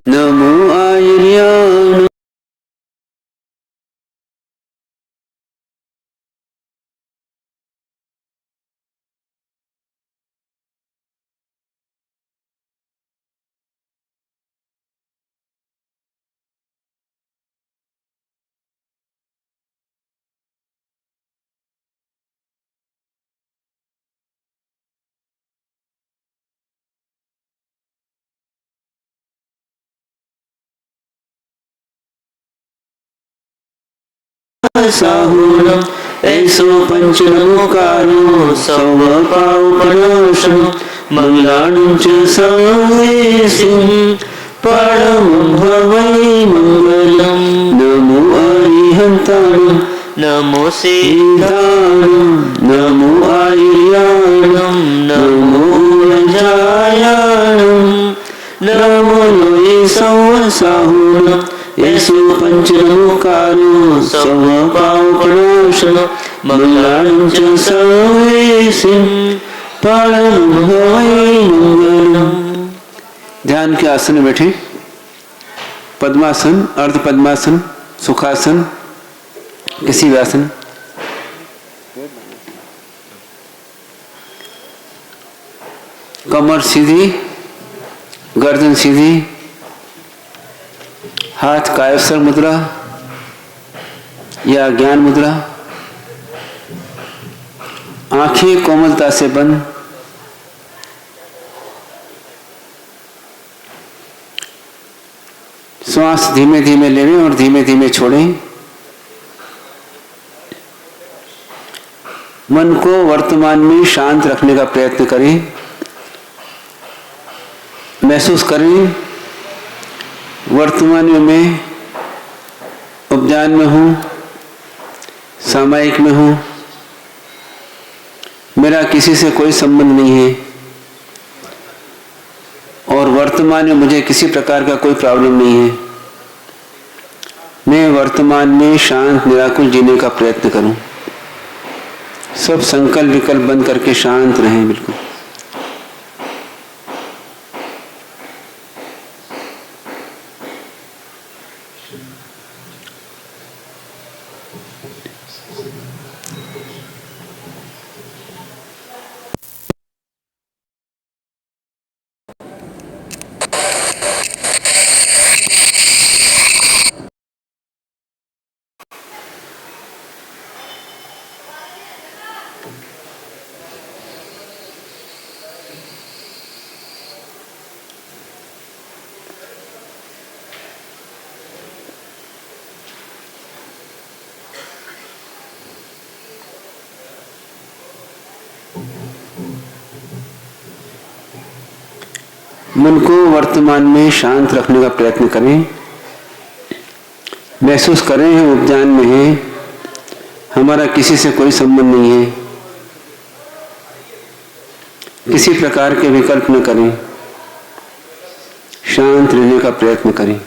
नमो आयर्याणं साहुरम ऐसो पंच नमोकारो सव पावपनाशम मंगलाणं च सर्वेषु परमं भवै मंगलम। नमो अरिहंताणं नमो सिद्धाणं नमो आयर्याणं नमो ऊर्जायाणं नमो लोये संवसाहुरम येषु पंचनमोकारो सर्वपावपनाशम मंगलाणं च सर्वेषु परमं भवै मंगलम। ध्यान के आसन में बैठे, पद्मासन, अर्ध पद्मासन, सुखासन, किसी भी आसन। कमर सीधी, गर्दन सीधी, हाथ कायस्थ मुद्रा या ज्ञान मुद्रा, आंखें कोमलता से बंद, श्वास धीमे धीमे लें और धीमे धीमे छोड़ें। मन को वर्तमान में शांत रखने का प्रयत्न करें। महसूस करें वर्तमान में मैं उपजान में हूँ, सामायिक में हूँ, मेरा किसी से कोई संबंध नहीं है और वर्तमान में मुझे किसी प्रकार का कोई प्रॉब्लम नहीं है। मैं वर्तमान में शांत निराकुल जीने का प्रयत्न करूं। सब संकल्प विकल्प बंद करके शांत रहें बिल्कुल। मन को वर्तमान में शांत रखने का प्रयत्न करें। महसूस करें हम उपजान में हैं, हमारा किसी से कोई संबंध नहीं है। किसी प्रकार के विकल्प न करें, शांत रहने का प्रयत्न करें।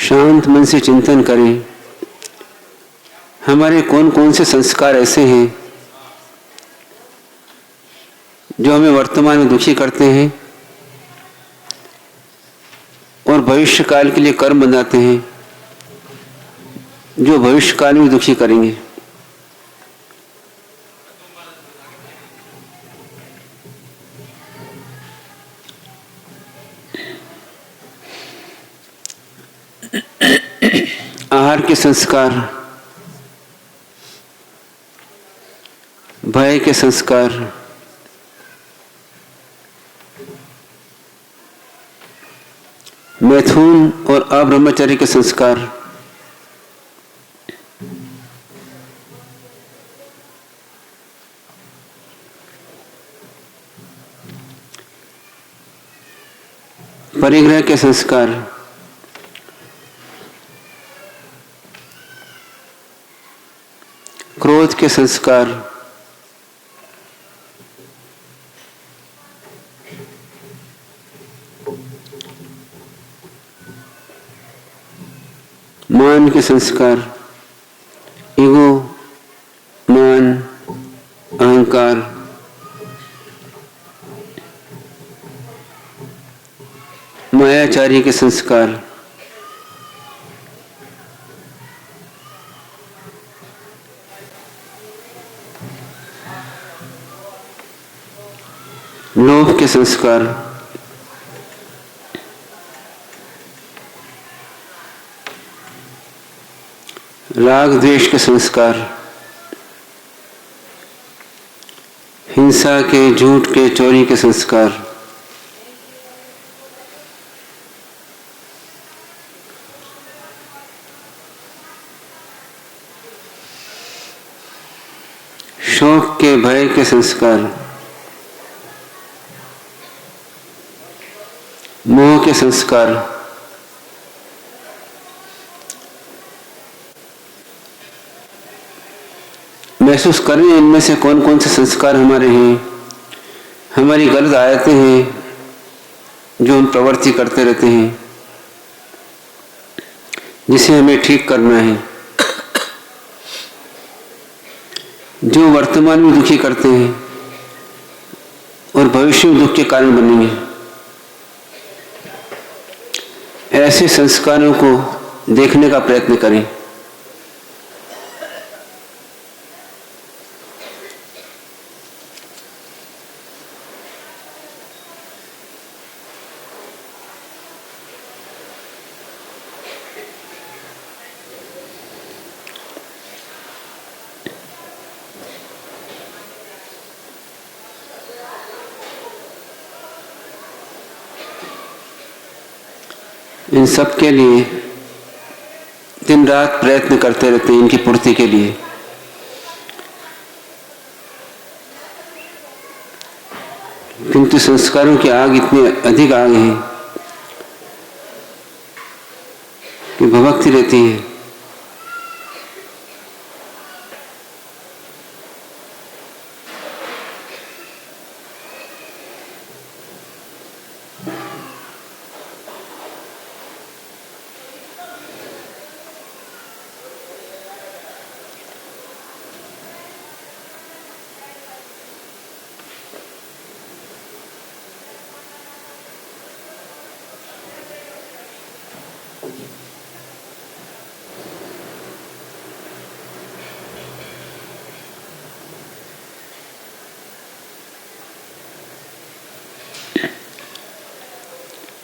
शांत मन से चिंतन करें हमारे कौन कौन से संस्कार ऐसे हैं जो हमें वर्तमान में दुखी करते हैं और भविष्य काल के लिए कर्म बनाते हैं जो भविष्य काल में दुखी करेंगे। आहार के संस्कार, भय के संस्कार, मैथुन और अब्रह्मचर्य के संस्कार, परिग्रह के संस्कार, क्रोध के संस्कार, मान के संस्कार, ईगो, मान, अहंकार, मायाचारी के संस्कार, लोभ के संस्कार, राग द्वेष के संस्कार, हिंसा के, झूठ के, चोरी के संस्कार, शोक के, भय के संस्कार, मोह के संस्कार, महसूस करें इनमें से कौन कौन से संस्कार हमारे हैं, हमारी गलत आदतें हैं जो हम प्रवृत्ति करते रहते हैं, जिसे हमें ठीक करना है, जो वर्तमान में दुखी करते हैं और भविष्य में दुख के कारण बनेंगे। ऐसे संस्कारों को देखने का प्रयत्न करें। इन सब के लिए दिन रात प्रयत्न करते रहते हैं, इनकी पूर्ति के लिए। किंतु संस्कारों की आग इतनी अधिक आग है कि भभकती रहती है।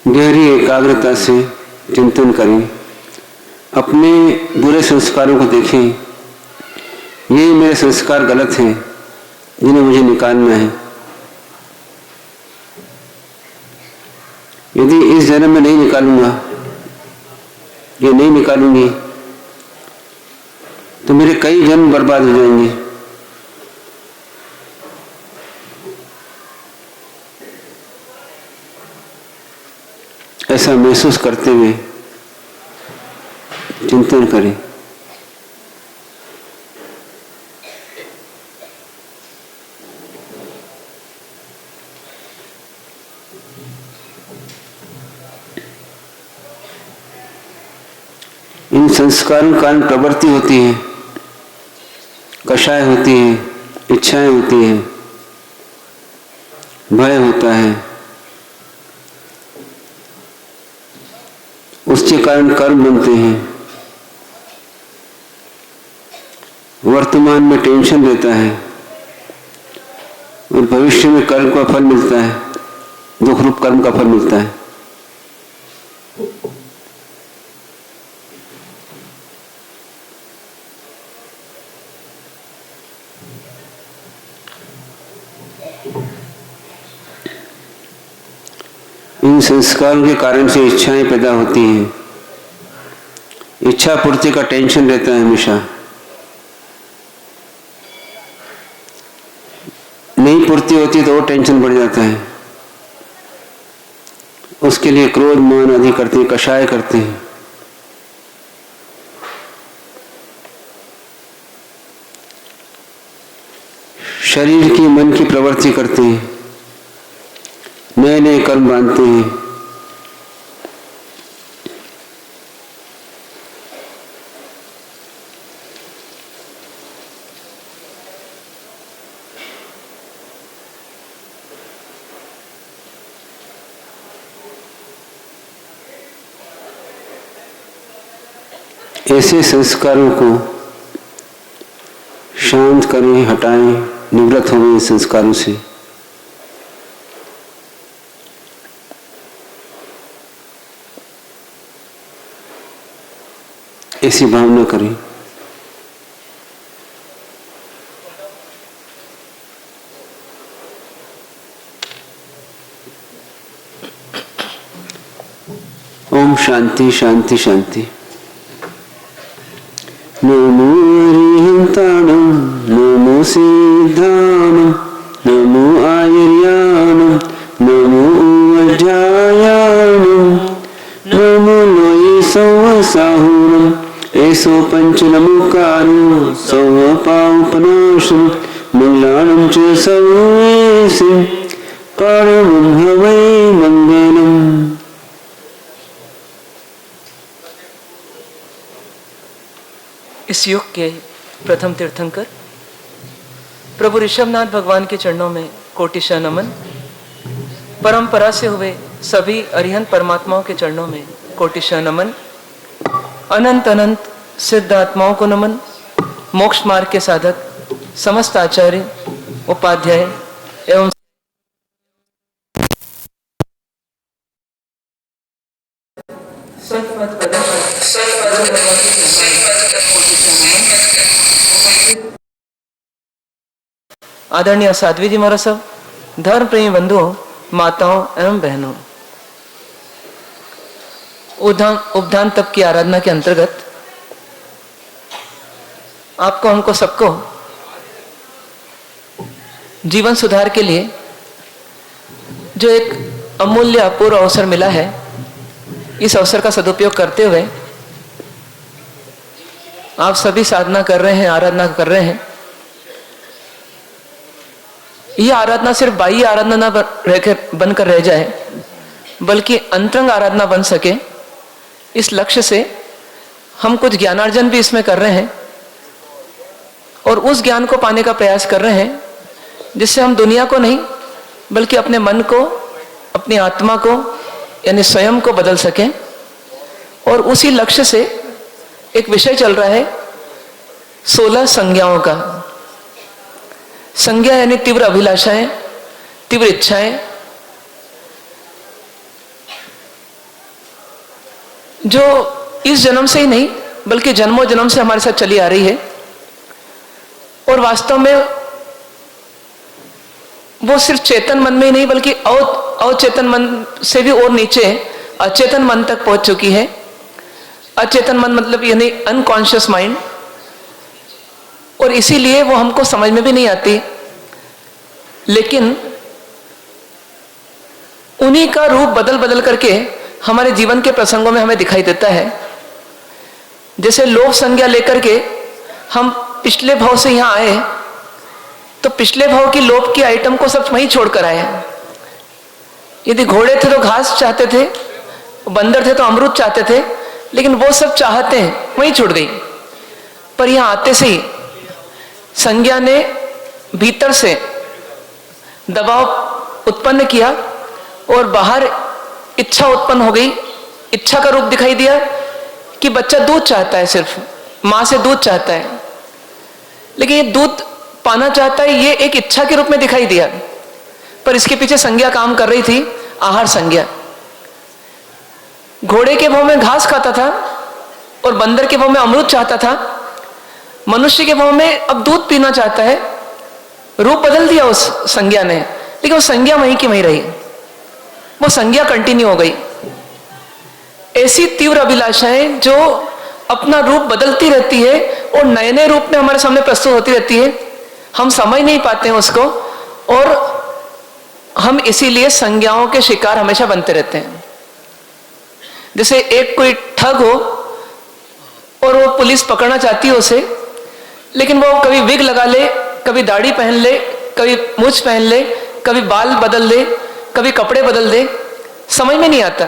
गहरी एकाग्रता से चिंतन करें, अपने बुरे संस्कारों को देखें। ये मेरे संस्कार गलत हैं जिन्हें मुझे निकालना है। यदि इस जन्म में नहीं निकालूंगा या नहीं निकालूंगी तो मेरे कई जन्म बर्बाद हो जाएंगे। ऐसा महसूस करते हुए चिंतन करें। इन संस्कारों के कारण प्रवृत्ति होती है, कषाय होती है, इच्छाएं होती है, भय होता है। उसके कारण कर्म बनते हैं। वर्तमान में टेंशन रहता है और भविष्य में कर्म का फल मिलता है, दुख रूप कर्म का फल मिलता है। इन संस्कारों के कारण से इच्छाएं पैदा होती हैं। इच्छा पूर्ति का टेंशन रहता है हमेशा। नहीं पूर्ति होती तो और टेंशन बढ़ जाता है। उसके लिए क्रोध मान आदि करते हैं, कषाय करते हैं। शरीर की मन की प्रवृत्ति करते हैं, नए नए कर्म बांधते हैं। ऐसे संस्कारों को शांत करें, हटाएं, निवृत्त हों इन संस्कारों से। ऐसी भावना करें। ओम शांति शांति शांति। नमो अरिहंताणं, नमो सिद्धाणं, नमो आयर्याणं, नमो उवज्जायाणं, नमो लोये संवसाहुरं, एसो पंचनमुकारो सौपापनाशं, मंगलानं च सर्वेषां, परमं हवै मंगलम्। इस युग के प्रथम तीर्थंकर प्रभु ऋषभनाथ भगवान के चरणों में कोटिशः नमन। परंपरा से हुए सभी अरिहंत परमात्माओं के चरणों में कोटिशः नमन। अनंत अनंत सिद्ध आत्माओं को नमन। मोक्ष मार्ग के साधक समस्त आचार्य, उपाध्याय एवं आदरणीय साध्वी जी महाराज सब, धर्म प्रेमी बंधुओं, माताओं एवं बहनों, उपधान तप की आराधना के अंतर्गत आपको हमको सबको जीवन सुधार के लिए जो एक अमूल्य अपूर्व अवसर मिला है, इस अवसर का सदुपयोग करते हुए आप सभी साधना कर रहे हैं, आराधना कर रहे हैं। यह आराधना सिर्फ बाह्य आराधना न बनकर रह जाए, बल्कि अंतरंग आराधना बन सके, इस लक्ष्य से हम कुछ ज्ञानार्जन भी इसमें कर रहे हैं और उस ज्ञान को पाने का प्रयास कर रहे हैं जिससे हम दुनिया को नहीं बल्कि अपने मन को, अपनी आत्मा को यानी स्वयं को बदल सकें। और उसी लक्ष्य से एक विषय चल रहा है 16 संज्ञाओं का। संज्ञा यानी तीव्र अभिलाषाएं, तीव्र इच्छाएं, जो इस जन्म से ही नहीं बल्कि जन्मों जन्म से हमारे साथ चली आ रही है। और वास्तव में वो सिर्फ चेतन मन में ही नहीं बल्कि अवचेतन मन से भी और नीचे अचेतन मन तक पहुंच चुकी है। अचेतन मन मतलब यानी अनकॉन्शियस माइंड। और इसीलिए वो हमको समझ में भी नहीं आती, लेकिन उन्हीं का रूप बदल बदल करके हमारे जीवन के प्रसंगों में हमें दिखाई देता है। जैसे लोभ संज्ञा लेकर के हम पिछले भाव से यहां आए, तो पिछले भाव की लोभ की आइटम को सब वहीं छोड़कर आए। यदि घोड़े थे तो घास चाहते थे, बंदर थे तो अमरूद चाहते थे, लेकिन वो सब चाहते हैं वहीं छूट गई। पर यहां आते से ही संज्ञा ने भीतर से दबाव उत्पन्न किया और बाहर इच्छा उत्पन्न हो गई। इच्छा का रूप दिखाई दिया कि बच्चा दूध चाहता है, सिर्फ मां से दूध चाहता है, लेकिन ये दूध पाना चाहता है, ये एक इच्छा के रूप में दिखाई दिया। पर इसके पीछे संज्ञा काम कर रही थी, आहार संज्ञा। घोड़े के भाव में घास खाता था और बंदर के भाव में अमरूद चाहता था। मनुष्य के भाव में अब दूध पीना चाहता है। रूप बदल दिया उस संज्ञा ने, लेकिन वो संज्ञा वहीं की वहीं रही, वो संज्ञा कंटिन्यू हो गई। ऐसी तीव्र अभिलाषाएं जो अपना रूप बदलती रहती है और नए नए रूप में हमारे सामने प्रस्तुत होती रहती है, हम समझ नहीं पाते हैं उसको, और हम इसीलिए संज्ञाओं के शिकार हमेशा बनते रहते हैं। जैसे एक कोई ठग हो और वो पुलिस पकड़ना चाहती है उसे, लेकिन वो कभी विग लगा ले, कभी दाढ़ी पहन ले, कभी मूंछ पहन ले, कभी बाल बदल दे, कभी कपड़े बदल दे, समझ में नहीं आता,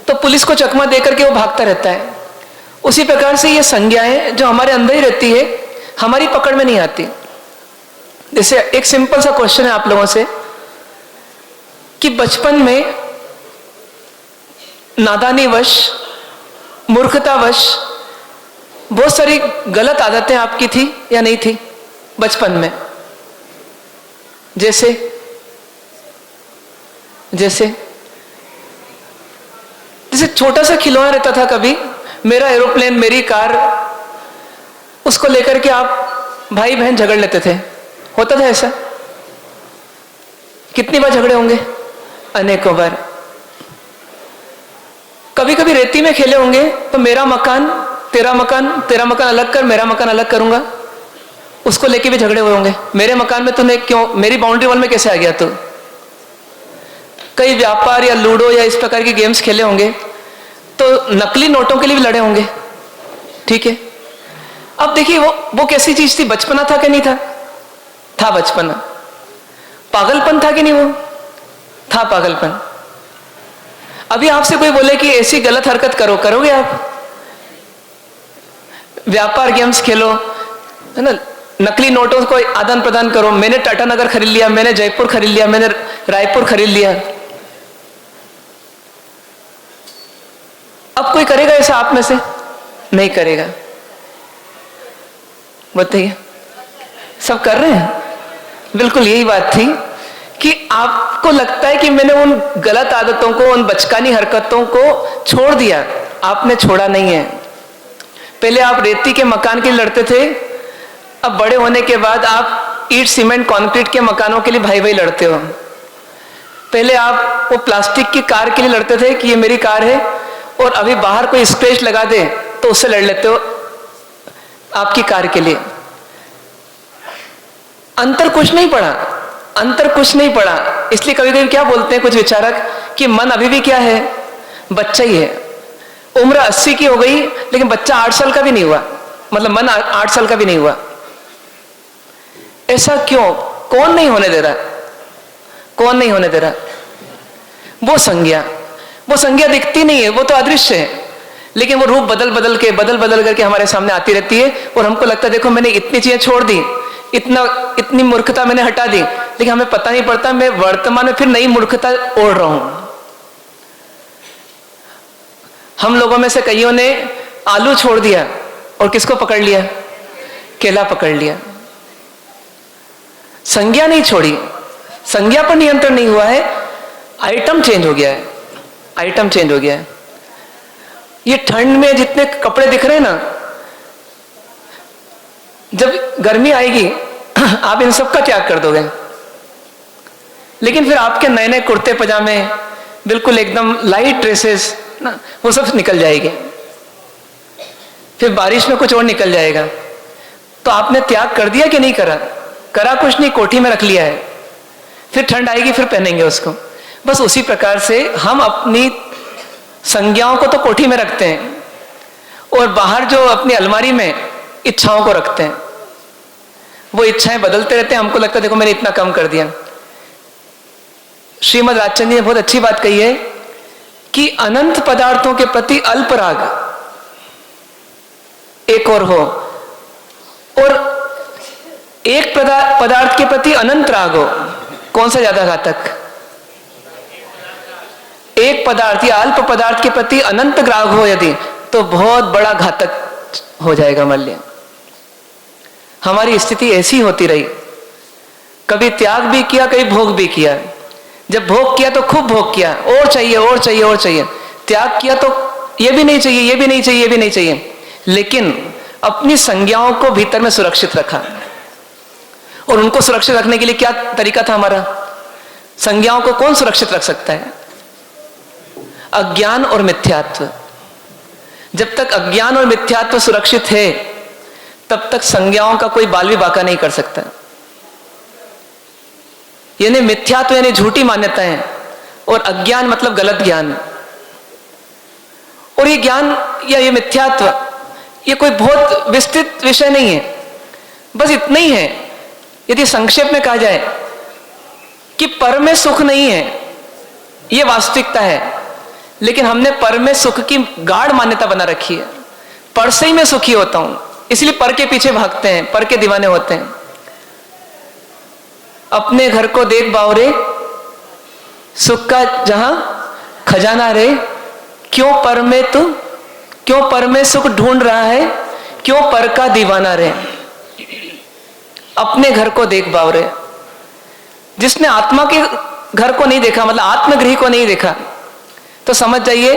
तो पुलिस को चकमा देकर के वो भागता रहता है। उसी प्रकार से ये संज्ञाएं जो हमारे अंदर ही रहती है, हमारी पकड़ में नहीं आती। जैसे एक सिंपल सा क्वेश्चन है आप लोगों से कि बचपन में नादानीवश, मूर्खतावश बहुत सारी गलत आदतें आपकी थी या नहीं थी बचपन में? जैसे जैसे जैसे छोटा सा खिलौना रहता था, कभी मेरा एरोप्लेन, मेरी कार, उसको लेकर के आप भाई बहन झगड़ लेते थे, होता था ऐसा? कितनी बार झगड़े होंगे? अनेकों बार। कभी कभी रेती में खेले होंगे, तो मेरा मकान तेरा मकान, तेरा मकान अलग कर, मेरा मकान अलग करूंगा, उसको लेके भी झगड़े हुए होंगे। मेरे मकान में तूने क्यों, मेरी बाउंड्री वॉल में कैसे आ गया तू? कई व्यापार या लूडो या इस प्रकार के गेम्स खेले होंगे, तो नकली नोटों के लिए भी लड़े होंगे, ठीक है? अब देखिए वो कैसी चीज थी? बचपना था कि नहीं था? था बचपना। पागलपन था कि नहीं? वो था पागलपन। अभी आपसे कोई बोले कि ऐसी गलत हरकत करो, करोगे आप? व्यापार गेम्स खेलो, है ना, नकली नोटों को आदान प्रदान करो, मैंने टाटा नगर खरीद लिया, मैंने जयपुर खरीद लिया, मैंने रायपुर खरीद लिया। अब कोई करेगा ऐसा आप में से? नहीं करेगा। बताइए, सब कर रहे हैं? बिल्कुल यही बात थी कि आपको लगता है कि मैंने उन गलत आदतों को, उन बचकानी हरकतों को छोड़ दिया। आपने छोड़ा नहीं है। पहले आप रेती के मकान के लिए लड़ते थे, अब बड़े होने के बाद आप ईंट, सीमेंट, कंक्रीट के मकानों के लिए भाई भाई लड़ते हो। पहले आप वो प्लास्टिक की कार के लिए लड़ते थे कि ये मेरी कार है, और अभी बाहर कोई स्क्रैच लगा दे तो उससे लड़ लेते हो आपकी कार के लिए। अंतर कुछ नहीं पड़ा, अंतर कुछ नहीं पड़ा। इसलिए कभी कभी क्या बोलते हैं कुछ विचारक कि मन अभी भी क्या है? बच्चा ही है। उम्र 80 की हो गई लेकिन बच्चा 8 साल का भी नहीं हुआ, मतलब मन 8 साल का भी नहीं हुआ। ऐसा क्यों? कौन नहीं होने दे रहा? कौन नहीं होने दे रहा? वो संज्ञा दिखती नहीं है, वो तो अदृश्य है, लेकिन वो रूप बदल बदल करके हमारे सामने आती रहती है, और हमको लगता है देखो मैंने इतनी चीजें छोड़ दी, इतनी मूर्खता मैंने हटा दी, लेकिन हमें पता नहीं पड़ता मैं वर्तमान में फिर नई मूर्खता ओढ़ रहा हूं। हम लोगों में से कईयों ने आलू छोड़ दिया और किसको पकड़ लिया? केला पकड़ लिया। संज्ञा नहीं छोड़ी, संज्ञा पर नियंत्रण नहीं हुआ है, आइटम चेंज हो गया है, आइटम चेंज हो गया है। ये ठंड में जितने कपड़े दिख रहे हैं ना, जब गर्मी आएगी आप इन सब का त्याग कर दोगे, लेकिन फिर आपके नए नए कुर्ते पजामे, बिल्कुल एकदम लाइट ड्रेसेस ना, वो सब निकल जाएंगे। फिर बारिश में कुछ और निकल जाएगा। तो आपने त्याग कर दिया कि नहीं करा? करा कुछ नहीं, कोठी में रख लिया है। फिर ठंड आएगी फिर पहनेंगे उसको। बस उसी प्रकार से हम अपनी संज्ञाओं को तो कोठी में रखते हैं, और बाहर जो अपनी अलमारी में इच्छाओं को रखते हैं, वो इच्छाएं बदलते रहते हैं। हमको लगता है देखो मैंने इतना कम कर दिया। श्रीमद् राजचंद्र जी ने बहुत अच्छी बात कही है कि अनंत पदार्थों के प्रति अल्प राग एक और हो, और एक पदार्थ के प्रति अनंत राग हो। कौन सा ज्यादा घातक? एक पदार्थ या अल्प पदार्थ के प्रति अनंत राग हो यदि, तो बहुत बड़ा घातक हो जाएगा मल्य। हमारी स्थिति ऐसी होती रही, कभी त्याग भी किया, कभी भोग भी किया। जब भोग किया तो खूब भोग किया, और चाहिए और चाहिए और चाहिए। त्याग किया तो ये भी नहीं चाहिए, ये भी नहीं चाहिए, ये भी नहीं चाहिए, लेकिन अपनी संज्ञाओं को भीतर में सुरक्षित रखा। और उनको सुरक्षित रखने के लिए क्या तरीका था हमारा? संज्ञाओं को कौन सुरक्षित रख सकता है? अज्ञान और मिथ्यात्व। जब तक अज्ञान और मिथ्यात्व सुरक्षित है, तब तक संज्ञाओं का कोई बाल भी बाका नहीं कर सकता। यानी मिथ्यात्व यानी झूठी मान्यताएं, और अज्ञान मतलब गलत ज्ञान। और ये ज्ञान या ये मिथ्यात्व ये कोई बहुत विस्तृत विषय नहीं है, बस इतना ही है। यदि संक्षेप में कहा जाए कि पर में सुख नहीं है, ये वास्तविकता है, लेकिन हमने पर में सुख की गाढ़ मान्यता बना रखी है। पर से ही मैं सुखी होता हूं, इसलिए पर के पीछे भागते हैं, पर के दीवाने होते हैं। अपने घर को देख बावरे, सुख का जहां खजाना रे, क्यों पर में सुख ढूंढ रहा है, क्यों पर का दीवाना रे। अपने घर को देख बावरे, जिसने आत्मा के घर को नहीं देखा, मतलब आत्मगृह को नहीं देखा, तो समझ जाइए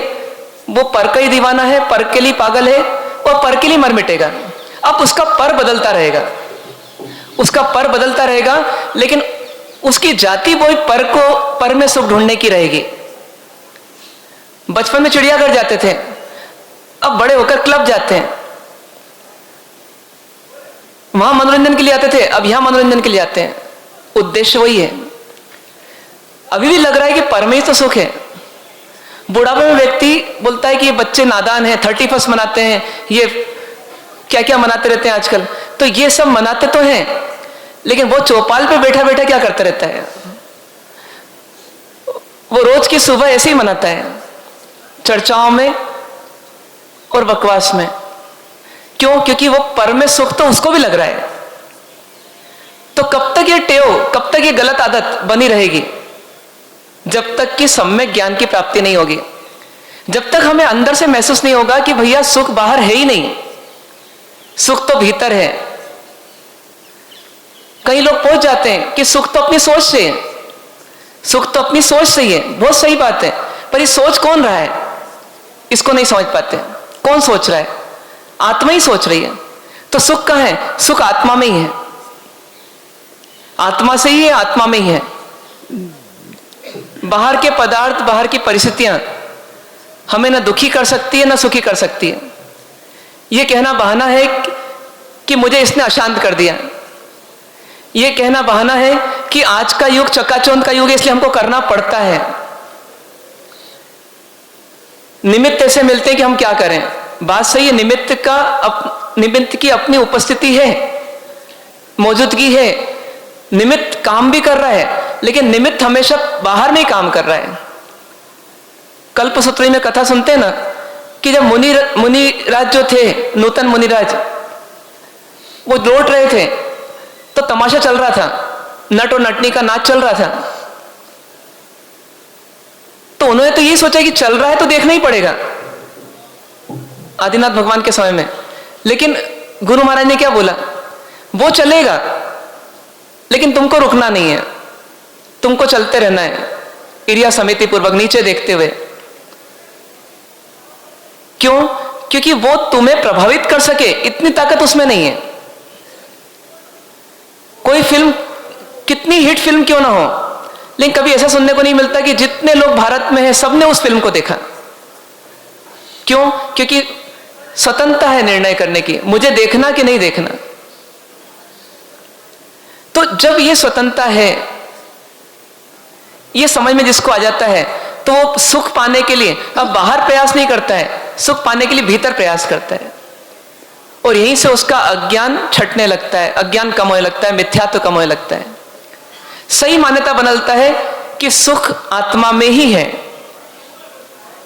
वो पर का ही दीवाना है, पर के लिए पागल है और पर के लिए मर मिटेगा। अब उसका पर बदलता रहेगा, उसका पर बदलता रहेगा, लेकिन उसकी जाति वो पर में सुख ढूंढने की रहेगी। बचपन में चिड़ियाघर जाते थे, अब बड़े होकर क्लब जाते हैं, वहां मनोरंजन के लिए आते थे, अब यहां मनोरंजन के लिए आते हैं। उद्देश्य वही है। अभी भी लग रहा है कि पर में ही तो सुख है। बुढ़ापे में व्यक्ति बोलता है कि ये बच्चे नादान हैं, 31 मनाते हैं, ये क्या क्या मनाते रहते हैं आजकल। तो ये सब मनाते तो हैं, लेकिन वो चौपाल पे बैठा बैठा क्या करता रहता है? वो रोज की सुबह ऐसे ही मनाता है, चर्चाओं में और बकवास में। क्यों? क्योंकि वो पर में सुख तो उसको भी लग रहा है। तो कब तक ये टेव, कब तक ये गलत आदत बनी रहेगी? जब तक कि सम्यक ज्ञान की प्राप्ति नहीं होगी, जब तक हमें अंदर से महसूस नहीं होगा कि भैया सुख बाहर है ही नहीं, सुख तो भीतर है। कई लोग पहुंच जाते हैं कि सुख तो अपनी सोच से है, सुख तो अपनी सोच से ही है। बहुत सही बात है, पर ये सोच कौन रहा है, इसको नहीं समझ पाते। कौन सोच रहा है? आत्मा ही सोच रही है। तो सुख कहाँ है? सुख आत्मा में ही है, आत्मा से ही है, आत्मा में ही है। बाहर के पदार्थ, बाहर की परिस्थितियां हमें ना दुखी कर सकती है ना सुखी कर सकती है। यह कहना बहाना है कि मुझे इसने अशांत कर दिया, यह कहना बहाना है कि आज का युग चकाचौंध का युग है, इसलिए हमको करना पड़ता है। निमित्त ऐसे मिलते हैं कि हम क्या करें। बात सही है, निमित्त की अपनी उपस्थिति है, मौजूदगी है, निमित्त काम भी कर रहा है, लेकिन निमित्त हमेशा बाहर में ही काम कर रहा है। कल्पसूत्री में कथा सुनते हैं ना कि जब मुनिराज जो थे, नूतन मुनिराज, वो लौट रहे थे तो तमाशा चल रहा था, नट और नटनी का नाच चल रहा था। तो उन्होंने तो यही सोचा कि चल रहा है तो देखना ही पड़ेगा, आदिनाथ भगवान के समय में। लेकिन गुरु महाराज ने क्या बोला? वो चलेगा लेकिन तुमको रुकना नहीं है, तुमको चलते रहना है, इरिया समिति पूर्वक नीचे देखते हुए। क्यों? क्योंकि वो तुम्हें प्रभावित कर सके इतनी ताकत उसमें नहीं है। कोई फिल्म कितनी हिट फिल्म क्यों ना हो, लेकिन कभी ऐसा सुनने को नहीं मिलता कि जितने लोग भारत में हैं सबने उस फिल्म को देखा। क्यों? क्योंकि स्वतंत्रता है निर्णय करने की, मुझे देखना कि नहीं देखना। तो जब ये स्वतंत्रता है, ये समझ में जिसको आ जाता है, तो वो सुख पाने के लिए अब बाहर प्रयास नहीं करता है, सुख पाने के लिए भीतर प्रयास करता है। और यहीं से उसका अज्ञान छटने लगता है, अज्ञान कम होने लगता है, मिथ्यात्व कम होने लगता है। सही मान्यता बनता है कि सुख आत्मा में ही है,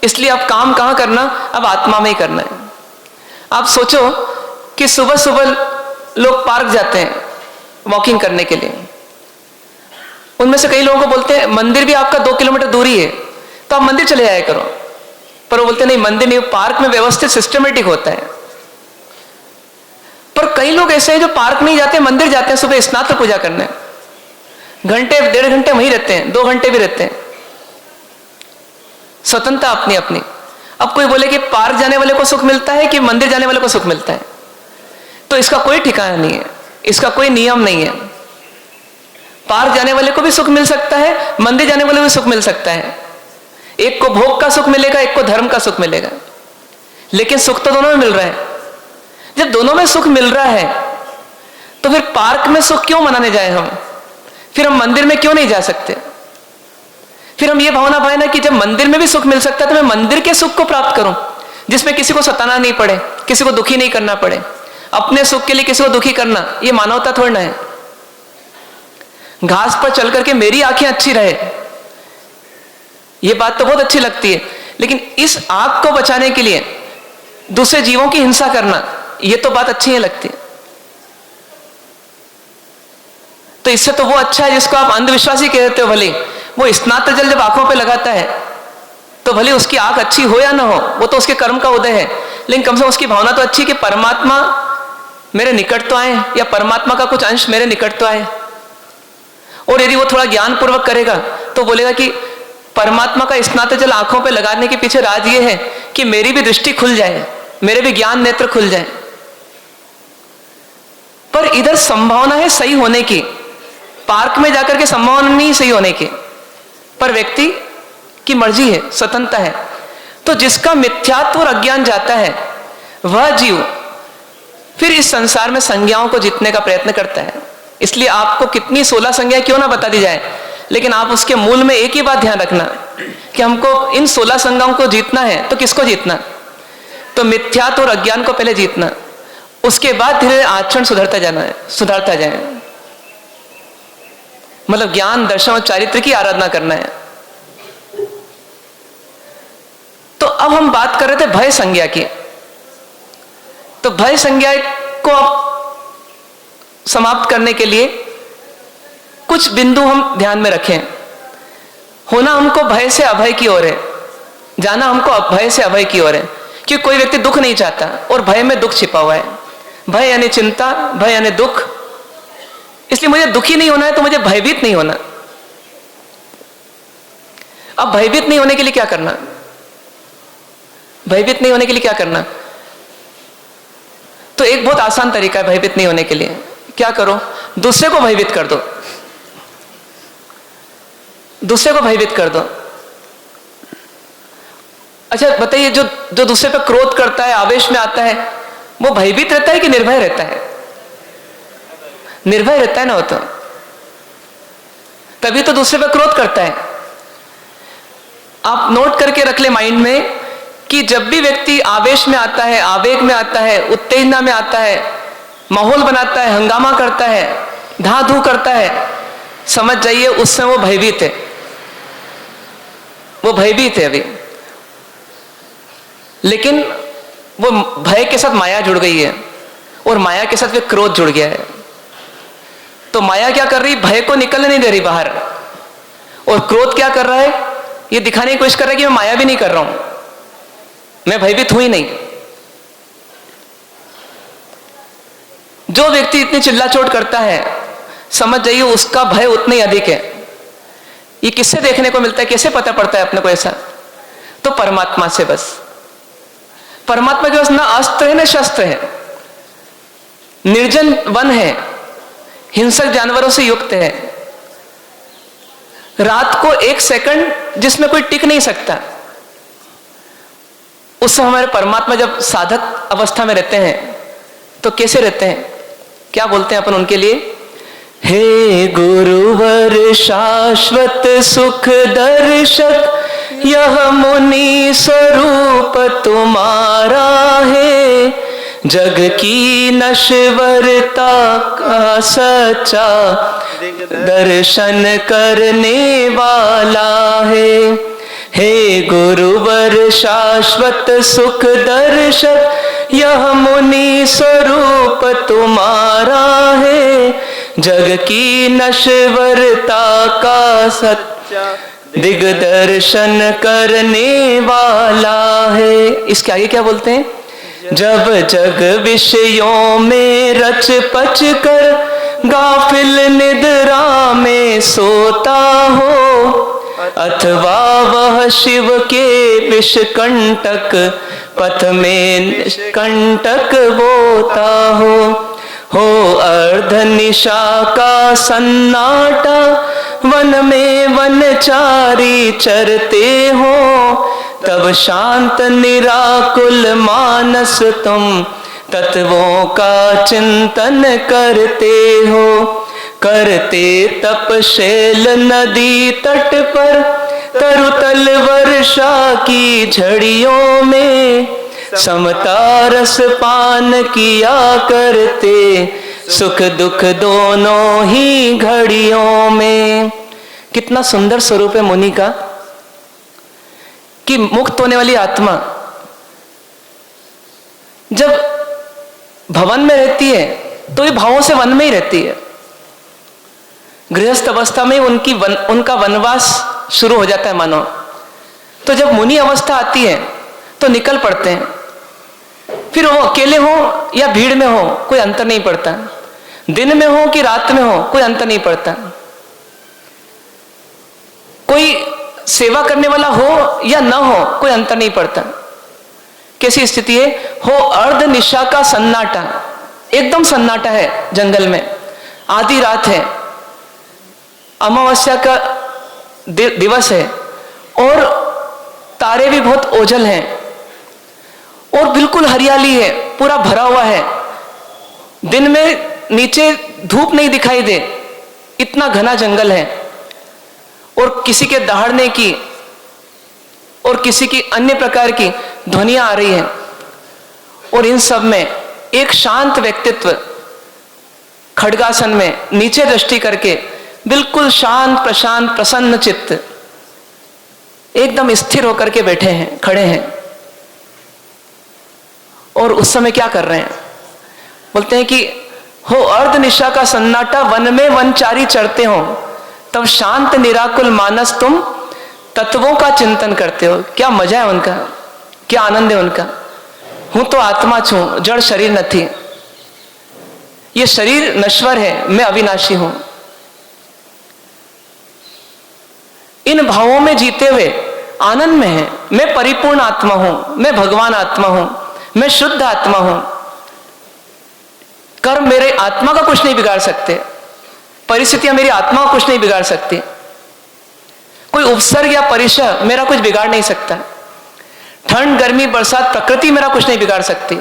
इसलिए अब काम कहां करना? अब आत्मा में ही करना है। आप सोचो कि सुबह सुबह लोग पार्क जाते हैं वॉकिंग करने के लिए। उनमें से कई लोगों को बोलते हैं मंदिर भी आपका 2 किलोमीटर दूरी है, तो आप मंदिर चले जाया करो। पर वो बोलते नहीं, मंदिर नहीं, पार्क में व्यवस्थित सिस्टमेटिक होता है। पर कई लोग ऐसे हैं जो पार्क नहीं जाते, मंदिर जाते हैं सुबह स्नान पूजा करने, घंटे 1.5 घंटे वहीं रहते हैं, 2 घंटे भी रहते हैं। स्वतंत्रता अपनी अपनी। अब कोई बोले कि पार्क जाने वाले को सुख मिलता है कि मंदिर जाने वाले को सुख मिलता है, तो इसका कोई ठिकाना नहीं है, इसका कोई नियम नहीं है। पार्क जाने वाले को भी सुख मिल सकता है, मंदिर जाने वाले को भी सुख मिल सकता है। एक को भोग का सुख मिलेगा, एक को धर्म का सुख मिलेगा, लेकिन सुख तो दोनों में मिल रहा है। जब दोनों में सुख मिल रहा है तो फिर पार्क में सुख क्यों मनाने जाए हम? फिर हम मंदिर में क्यों नहीं जा सकते? फिर हम ये भावना पाए ना कि जब मंदिर में भी सुख मिल सकता है तो मैं मंदिर के सुख को प्राप्त करूं, जिसमें किसी को सताना नहीं पड़े, किसी को दुखी नहीं करना पड़े, अपने सुख के लिए किसी को दुखी करना, ये मानवता थोड़ी ना है। घास पर चल करके मेरी आंखें अच्छी रहे, ये बात तो बहुत अच्छी लगती है, लेकिन इस आग को बचाने के लिए दूसरे जीवों की हिंसा करना, ये तो बात अच्छी नहीं लगती। तो इससे तो वो अच्छा है जिसको आप अंधविश्वासी कहते हो, भले वो स्नात्र जल जब आंखों पे लगाता है तो भले उसकी आंख अच्छी हो या ना हो, वो तो उसके कर्म का उदय है, लेकिन कम से कम उसकी भावना तो अच्छी कि परमात्मा मेरे निकट तो आए, या परमात्मा का कुछ अंश मेरे निकट तो आए। और यदि वो थोड़ा ज्ञान पूर्वक करेगा तो बोलेगा कि परमात्मा का स्नात्र जल आंखों पे लगाने के पीछे राज ये है कि मेरी भी दृष्टि खुल जाए, मेरे भी ज्ञान नेत्र खुल जाए। पर इधर संभावना है सही होने की, पार्क में जाकर के संभावना नहीं सही होने की, पर व्यक्ति की मर्जी है, स्वतंत्रता है। तो जिसका मिथ्यात्व और अज्ञान जाता है वह जीव फिर इस संसार में संज्ञाओं को जीतने का प्रयत्न करता है। इसलिए आपको कितनी 16 संज्ञाएं क्यों ना बता दी जाए, लेकिन आप उसके मूल में एक ही बात ध्यान रखना कि हमको इन 16 संज्ञाओं को जीतना है। तो किसको जीतना? तो मिथ्यात्व और अज्ञान को पहले जीतना, उसके बाद धीरे धीरे आचरण सुधरता जाना है, सुधरता जाए। मतलब ज्ञान, दर्शन और चारित्र की आराधना करना है। तो अब हम बात कर रहे थे भय संज्ञा की। तो भय संज्ञा को अब समाप्त करने के लिए कुछ बिंदु हम ध्यान में रखें। होना हमको भय से अभय की ओर है, जाना हमको भय से अभय की ओर है, क्योंकि कोई व्यक्ति दुख नहीं चाहता और भय में दुख छिपा हुआ है। भय यानी चिंता, भय यानी दुख। इसलिए मुझे दुखी नहीं होना है तो मुझे भयभीत नहीं होना। अब भयभीत नहीं होने के लिए क्या करना? भयभीत नहीं होने के लिए क्या करना? तो एक बहुत आसान तरीका है भयभीत नहीं होने के लिए। क्या करो? दूसरे को भयभीत कर दो, दूसरे को भयभीत कर दो। अच्छा बताइए, जो दूसरे पर क्रोध करता है, आवेश में आता है, वो भयभीत रहता है कि निर्भय रहता है? निर्भय रहता है ना, वो तो तभी तो दूसरे पर क्रोध करता है। आप नोट करके रख ले माइंड में कि जब भी व्यक्ति आवेश में आता है, आवेग में आता है, उत्तेजना में आता है, माहौल बनाता है, हंगामा करता है, धा धू करता है, समझ जाइए उससे वो भयभीत है, वो भयभीत है अभी। लेकिन वो भय के साथ माया जुड़ गई है और माया के साथ वे क्रोध जुड़ गया है। तो माया क्या कर रही? भय को निकलने नहीं दे रही बाहर, और क्रोध क्या कर रहा है? ये दिखाने की कोशिश कर रहा है कि मैं माया भी नहीं कर रहा हूं, मैं भयभीत हुई नहीं। जो व्यक्ति इतनी चिल्लाचोट करता है, समझ जाइए उसका भय उतना ही अधिक है। ये किससे देखने को मिलता है, कैसे पता पड़ता है अपने को ऐसा? तो परमात्मा से। बस परमात्मा के पास ना अस्त्र है ना शस्त्र है, निर्जन वन है, हिंसक जानवरों से युक्त है, रात को 1 सेकंड जिसमें कोई टिक नहीं सकता। उस समय हमारे परमात्मा जब साधक अवस्था में रहते हैं तो कैसे रहते हैं? क्या बोलते हैं अपन उनके लिए? हे गुरुवर शाश्वत सुख दर्शक, यह मुनि स्वरूप तुम्हारा है, जग की नश्वरता का सच्चा दर्शन करने वाला है। हे गुरुवर शाश्वत सुख दर्शक, यह मुनि स्वरूप तुम्हारा है, जग की नश्वरता का सच्चा दिग्दर्शन करने वाला है। इसके आगे क्या बोलते हैं? जब जग विषयों में रच पच कर गाफिल निद्रा में सोता हो, अथवा वह शिव के विषकंटक पथ में निष्कंटक बोता हो अर्ध निशा का सन्नाटा, वन में वनचारी चरते हो, तब शांत निराकुल मानस तुम तत्वों का चिंतन करते हो। करते तपशैल नदी तट पर, तरुतल वर्षा की झड़ियों में, समता रस पान किया करते, सुख दुख दोनों ही घड़ियों में। कितना सुंदर स्वरूप है मुनि का कि मुक्त होने वाली आत्मा जब भवन में रहती है तो ये भावों से वन में ही रहती है। गृहस्थ अवस्था में उनका वनवास शुरू हो जाता है मानो। तो जब मुनि अवस्था आती है तो निकल पड़ते हैं, फिर वो अकेले हो या भीड़ में हो कोई अंतर नहीं पड़ता, दिन में हो कि रात में हो कोई अंतर नहीं पड़ता, कोई सेवा करने वाला हो या ना हो कोई अंतर नहीं पड़ता। कैसी स्थिति है? हो अर्ध निशा का सन्नाटा, एकदम सन्नाटा है जंगल में, आधी रात है, अमावस्या का दिवस है और तारे भी बहुत ओझल हैं और बिल्कुल हरियाली है, पूरा भरा हुआ है। दिन में नीचे धूप नहीं दिखाई दे, इतना घना जंगल है और किसी के दहाड़ने की और किसी की अन्य प्रकार की ध्वनियां आ रही हैं। और इन सब में एक शांत व्यक्तित्व खड्गासन में नीचे दृष्टि करके बिल्कुल शांत प्रशांत प्रसन्न चित्त एकदम स्थिर होकर के बैठे हैं, खड़े हैं। और उस समय क्या कर रहे हैं? बोलते हैं कि हो अर्ध निशा का सन्नाटा, वन में वनचारी चढ़ते हो, तब शांत निराकुल मानस तुम तत्वों का चिंतन करते हो। क्या मजा है उनका, क्या आनंद है उनका। हूं तो आत्मा छू, जड़ शरीर नहीं, ये शरीर नश्वर है, मैं अविनाशी हूं। इन भावों में जीते हुए आनंद में है। मैं परिपूर्ण आत्मा हूं, मैं भगवान आत्मा हूं, मैं शुद्ध आत्मा हूं। कर्म मेरे आत्मा का कुछ नहीं बिगाड़ सकते, परिस्थितियां मेरी आत्मा को कुछ नहीं बिगाड़ सकती, कोई उपसर्ग या परिसर मेरा कुछ बिगाड़ नहीं सकता, ठंड गर्मी बरसात प्रकृति मेरा कुछ नहीं बिगाड़ सकती।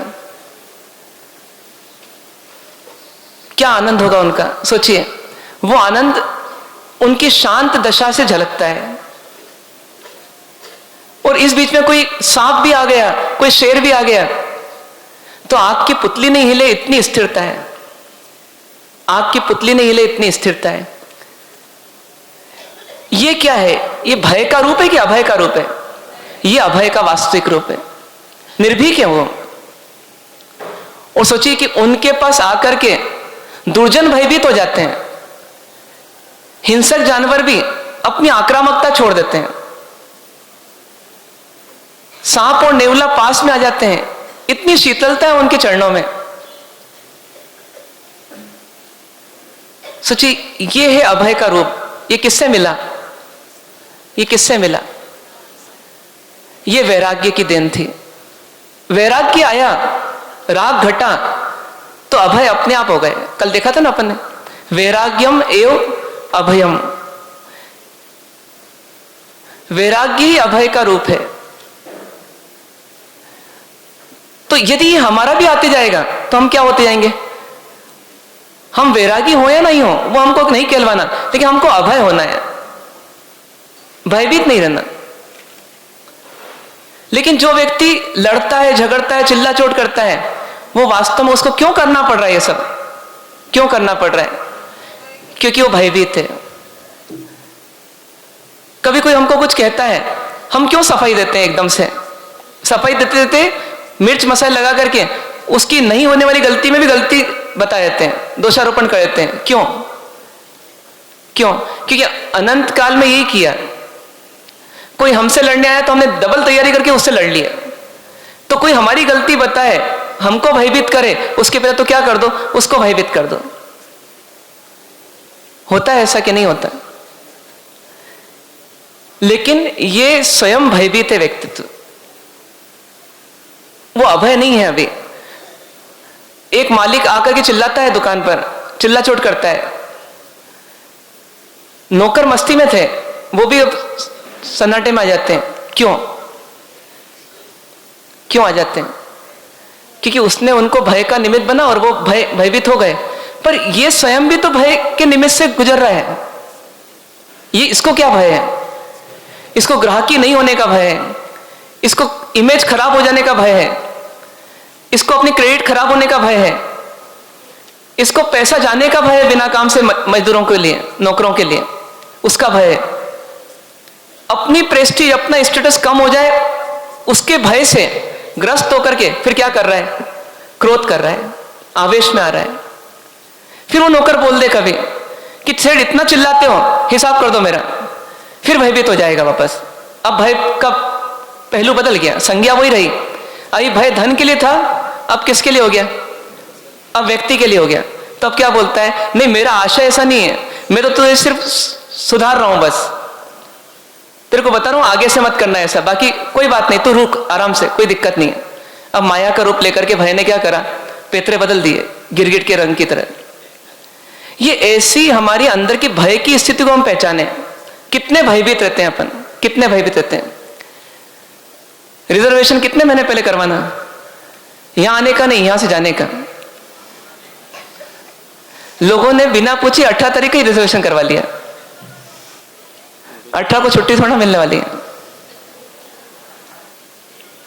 क्या आनंद होगा उनका, सोचिए। वो आनंद उनकी शांत दशा से झलकता है। और इस बीच में कोई सांप भी आ गया, कोई शेर भी आ गया तो आग की पुतली नहीं हिले, इतनी स्थिरता है। आग की पुतली नहीं हिले, इतनी स्थिरता है। ये क्या है? ये भय का रूप है कि अभय का रूप है? ये अभय का वास्तविक रूप है। निर्भीक है वो। और सोचिए कि उनके पास आकर के दुर्जन भयभीत हो जाते हैं, हिंसक जानवर भी अपनी आक्रामकता छोड़ देते हैं, सांप और नेवला पास में आ जाते हैं, इतनी शीतलता है उनके चरणों में। सोचिए, ये है अभय का रूप। ये किससे मिला? ये किससे मिला? ये वैराग्य की देन थी। वैराग्य आया, राग घटा तो अभय अपने आप हो गए। कल देखा था ना अपन ने, वैराग्यम एव अभयम। वैराग्य ही अभय का रूप है। तो यदि ये हमारा भी आते जाएगा तो हम क्या होते जाएंगे? हम वैरागी हो या नहीं हो वो हमको नहीं कहलवाना, लेकिन हमको अभय होना है, भयभीत नहीं रहना। लेकिन जो व्यक्ति लड़ता है, झगड़ता है, चिल्ला चोट करता है, वो वास्तव में उसको क्यों करना पड़ रहा है? ये सब क्यों करना पड़ रहा है? क्योंकि वो भयभीत है। कभी कोई हमको कुछ कहता है, हम क्यों सफाई देते हैं? एकदम से सफाई देते देते मिर्च मसाले लगा करके उसकी नहीं होने वाली गलती में भी गलती बता देते हैं, दोषारोपण कर देते हैं। क्यों? क्यों? क्योंकि अनंत काल में यही किया। कोई हमसे लड़ने आया तो हमने डबल तैयारी करके उससे लड़ लिया। तो कोई हमारी गलती बताए, हमको भयभीत करे, उसके पहले तो क्या कर दो, उसको भयभीत कर दो। होता है ऐसा कि नहीं होता? लेकिन ये स्वयं भयभीत है व्यक्तित्व, वो अभय नहीं है। अभी एक मालिक आकर के चिल्लाता है दुकान पर, चिल्ला चोट करता है, नौकर मस्ती में थे, वो भी अब सन्नाटे में आ जाते हैं। क्यों? क्यों आ जाते हैं? क्योंकि उसने उनको भय का निमित्त बना और वो भयभीत हो गए। पर ये स्वयं भी तो भय के निमित्त से गुजर रहा है। ये इसको क्या भय है? इसको ग्राहकी नहीं होने का भय है, इसको इमेज खराब हो जाने का भय है, इसको अपनी क्रेडिट खराब होने का भय है, इसको पैसा जाने का भय है बिना काम से मजदूरों के लिए, नौकरों के लिए, उसका भय है। अपनी प्रेस्टीज, अपना स्टेटस कम हो जाए उसके भय से ग्रस्त होकर के फिर क्या कर रहा है, क्रोध कर रहा है, आवेश में आ रहा है। फिर वो नौकर बोल दे कभी कि सेठ इतना चिल्लाते हो, हिसाब कर दो मेरा, फिर भयभीत हो जाएगा वापस। अब भय का पहलू बदल गया, संज्ञा वही रही। अभी भय धन के लिए था, अब किसके लिए हो गया, अब व्यक्ति के लिए हो गया। तो अब क्या बोलता है, नहीं मेरा आशय ऐसा नहीं है, मैं तो तुझे सिर्फ सुधार रहा हूं, बस तेरे को बता रहा हूं आगे से मत करना ऐसा, बाकी कोई बात नहीं, तू रुक आराम से, कोई दिक्कत नहीं है। अब माया का रूप लेकर के भय ने क्या करा, पेतरे बदल दिए गिरगिट के रंग की तरह। ये ऐसी हमारी अंदर की भय की स्थिति को हम पहचाने, कितने भयभीत रहते हैं अपन, कितने भयभीत रहते हैं। रिजर्वेशन कितने महीने पहले करवाना, यहां आने का नहीं, यहां से जाने का। लोगों ने बिना पूछे 18 तारीख का ही रिजर्वेशन करवा लिया, 18 को छुट्टी थोड़ा मिलने वाली है,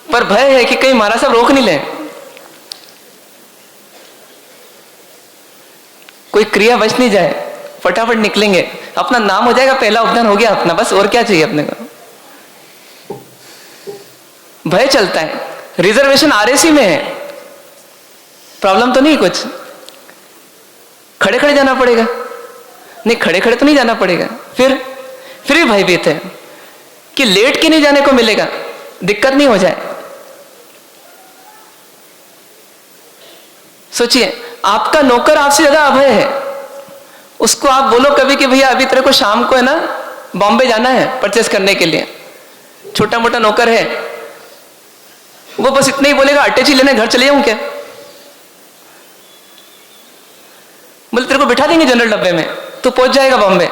पर भय है कि कहीं महाराज साहब रोक नहीं ले, कोई क्रिया बच नहीं जाए, फटाफट निकलेंगे, अपना नाम हो जाएगा, पहला उपदान हो गया अपना, बस और क्या चाहिए अपने को। भय चलता है। रिजर्वेशन आरएसी में है, प्रॉब्लम तो नहीं कुछ, खड़े खड़े जाना पड़ेगा, नहीं खड़े खड़े तो नहीं जाना पड़ेगा, फिर भी भयभीत है कि लेट के नहीं जाने को मिलेगा, दिक्कत नहीं हो जाए। सोचिए, आपका नौकर आपसे ज्यादा अभय है, उसको आप बोलो कभी कि भैया अभी तेरे को शाम को है ना बॉम्बे जाना है परचेस करने के लिए, छोटा मोटा नौकर है, वो बस इतना ही बोलेगा अटैची लेने घर चले जाऊं क्या, बोले तेरे को बिठा देंगे जनरल डब्बे में, तू पहुंच जाएगा बॉम्बे,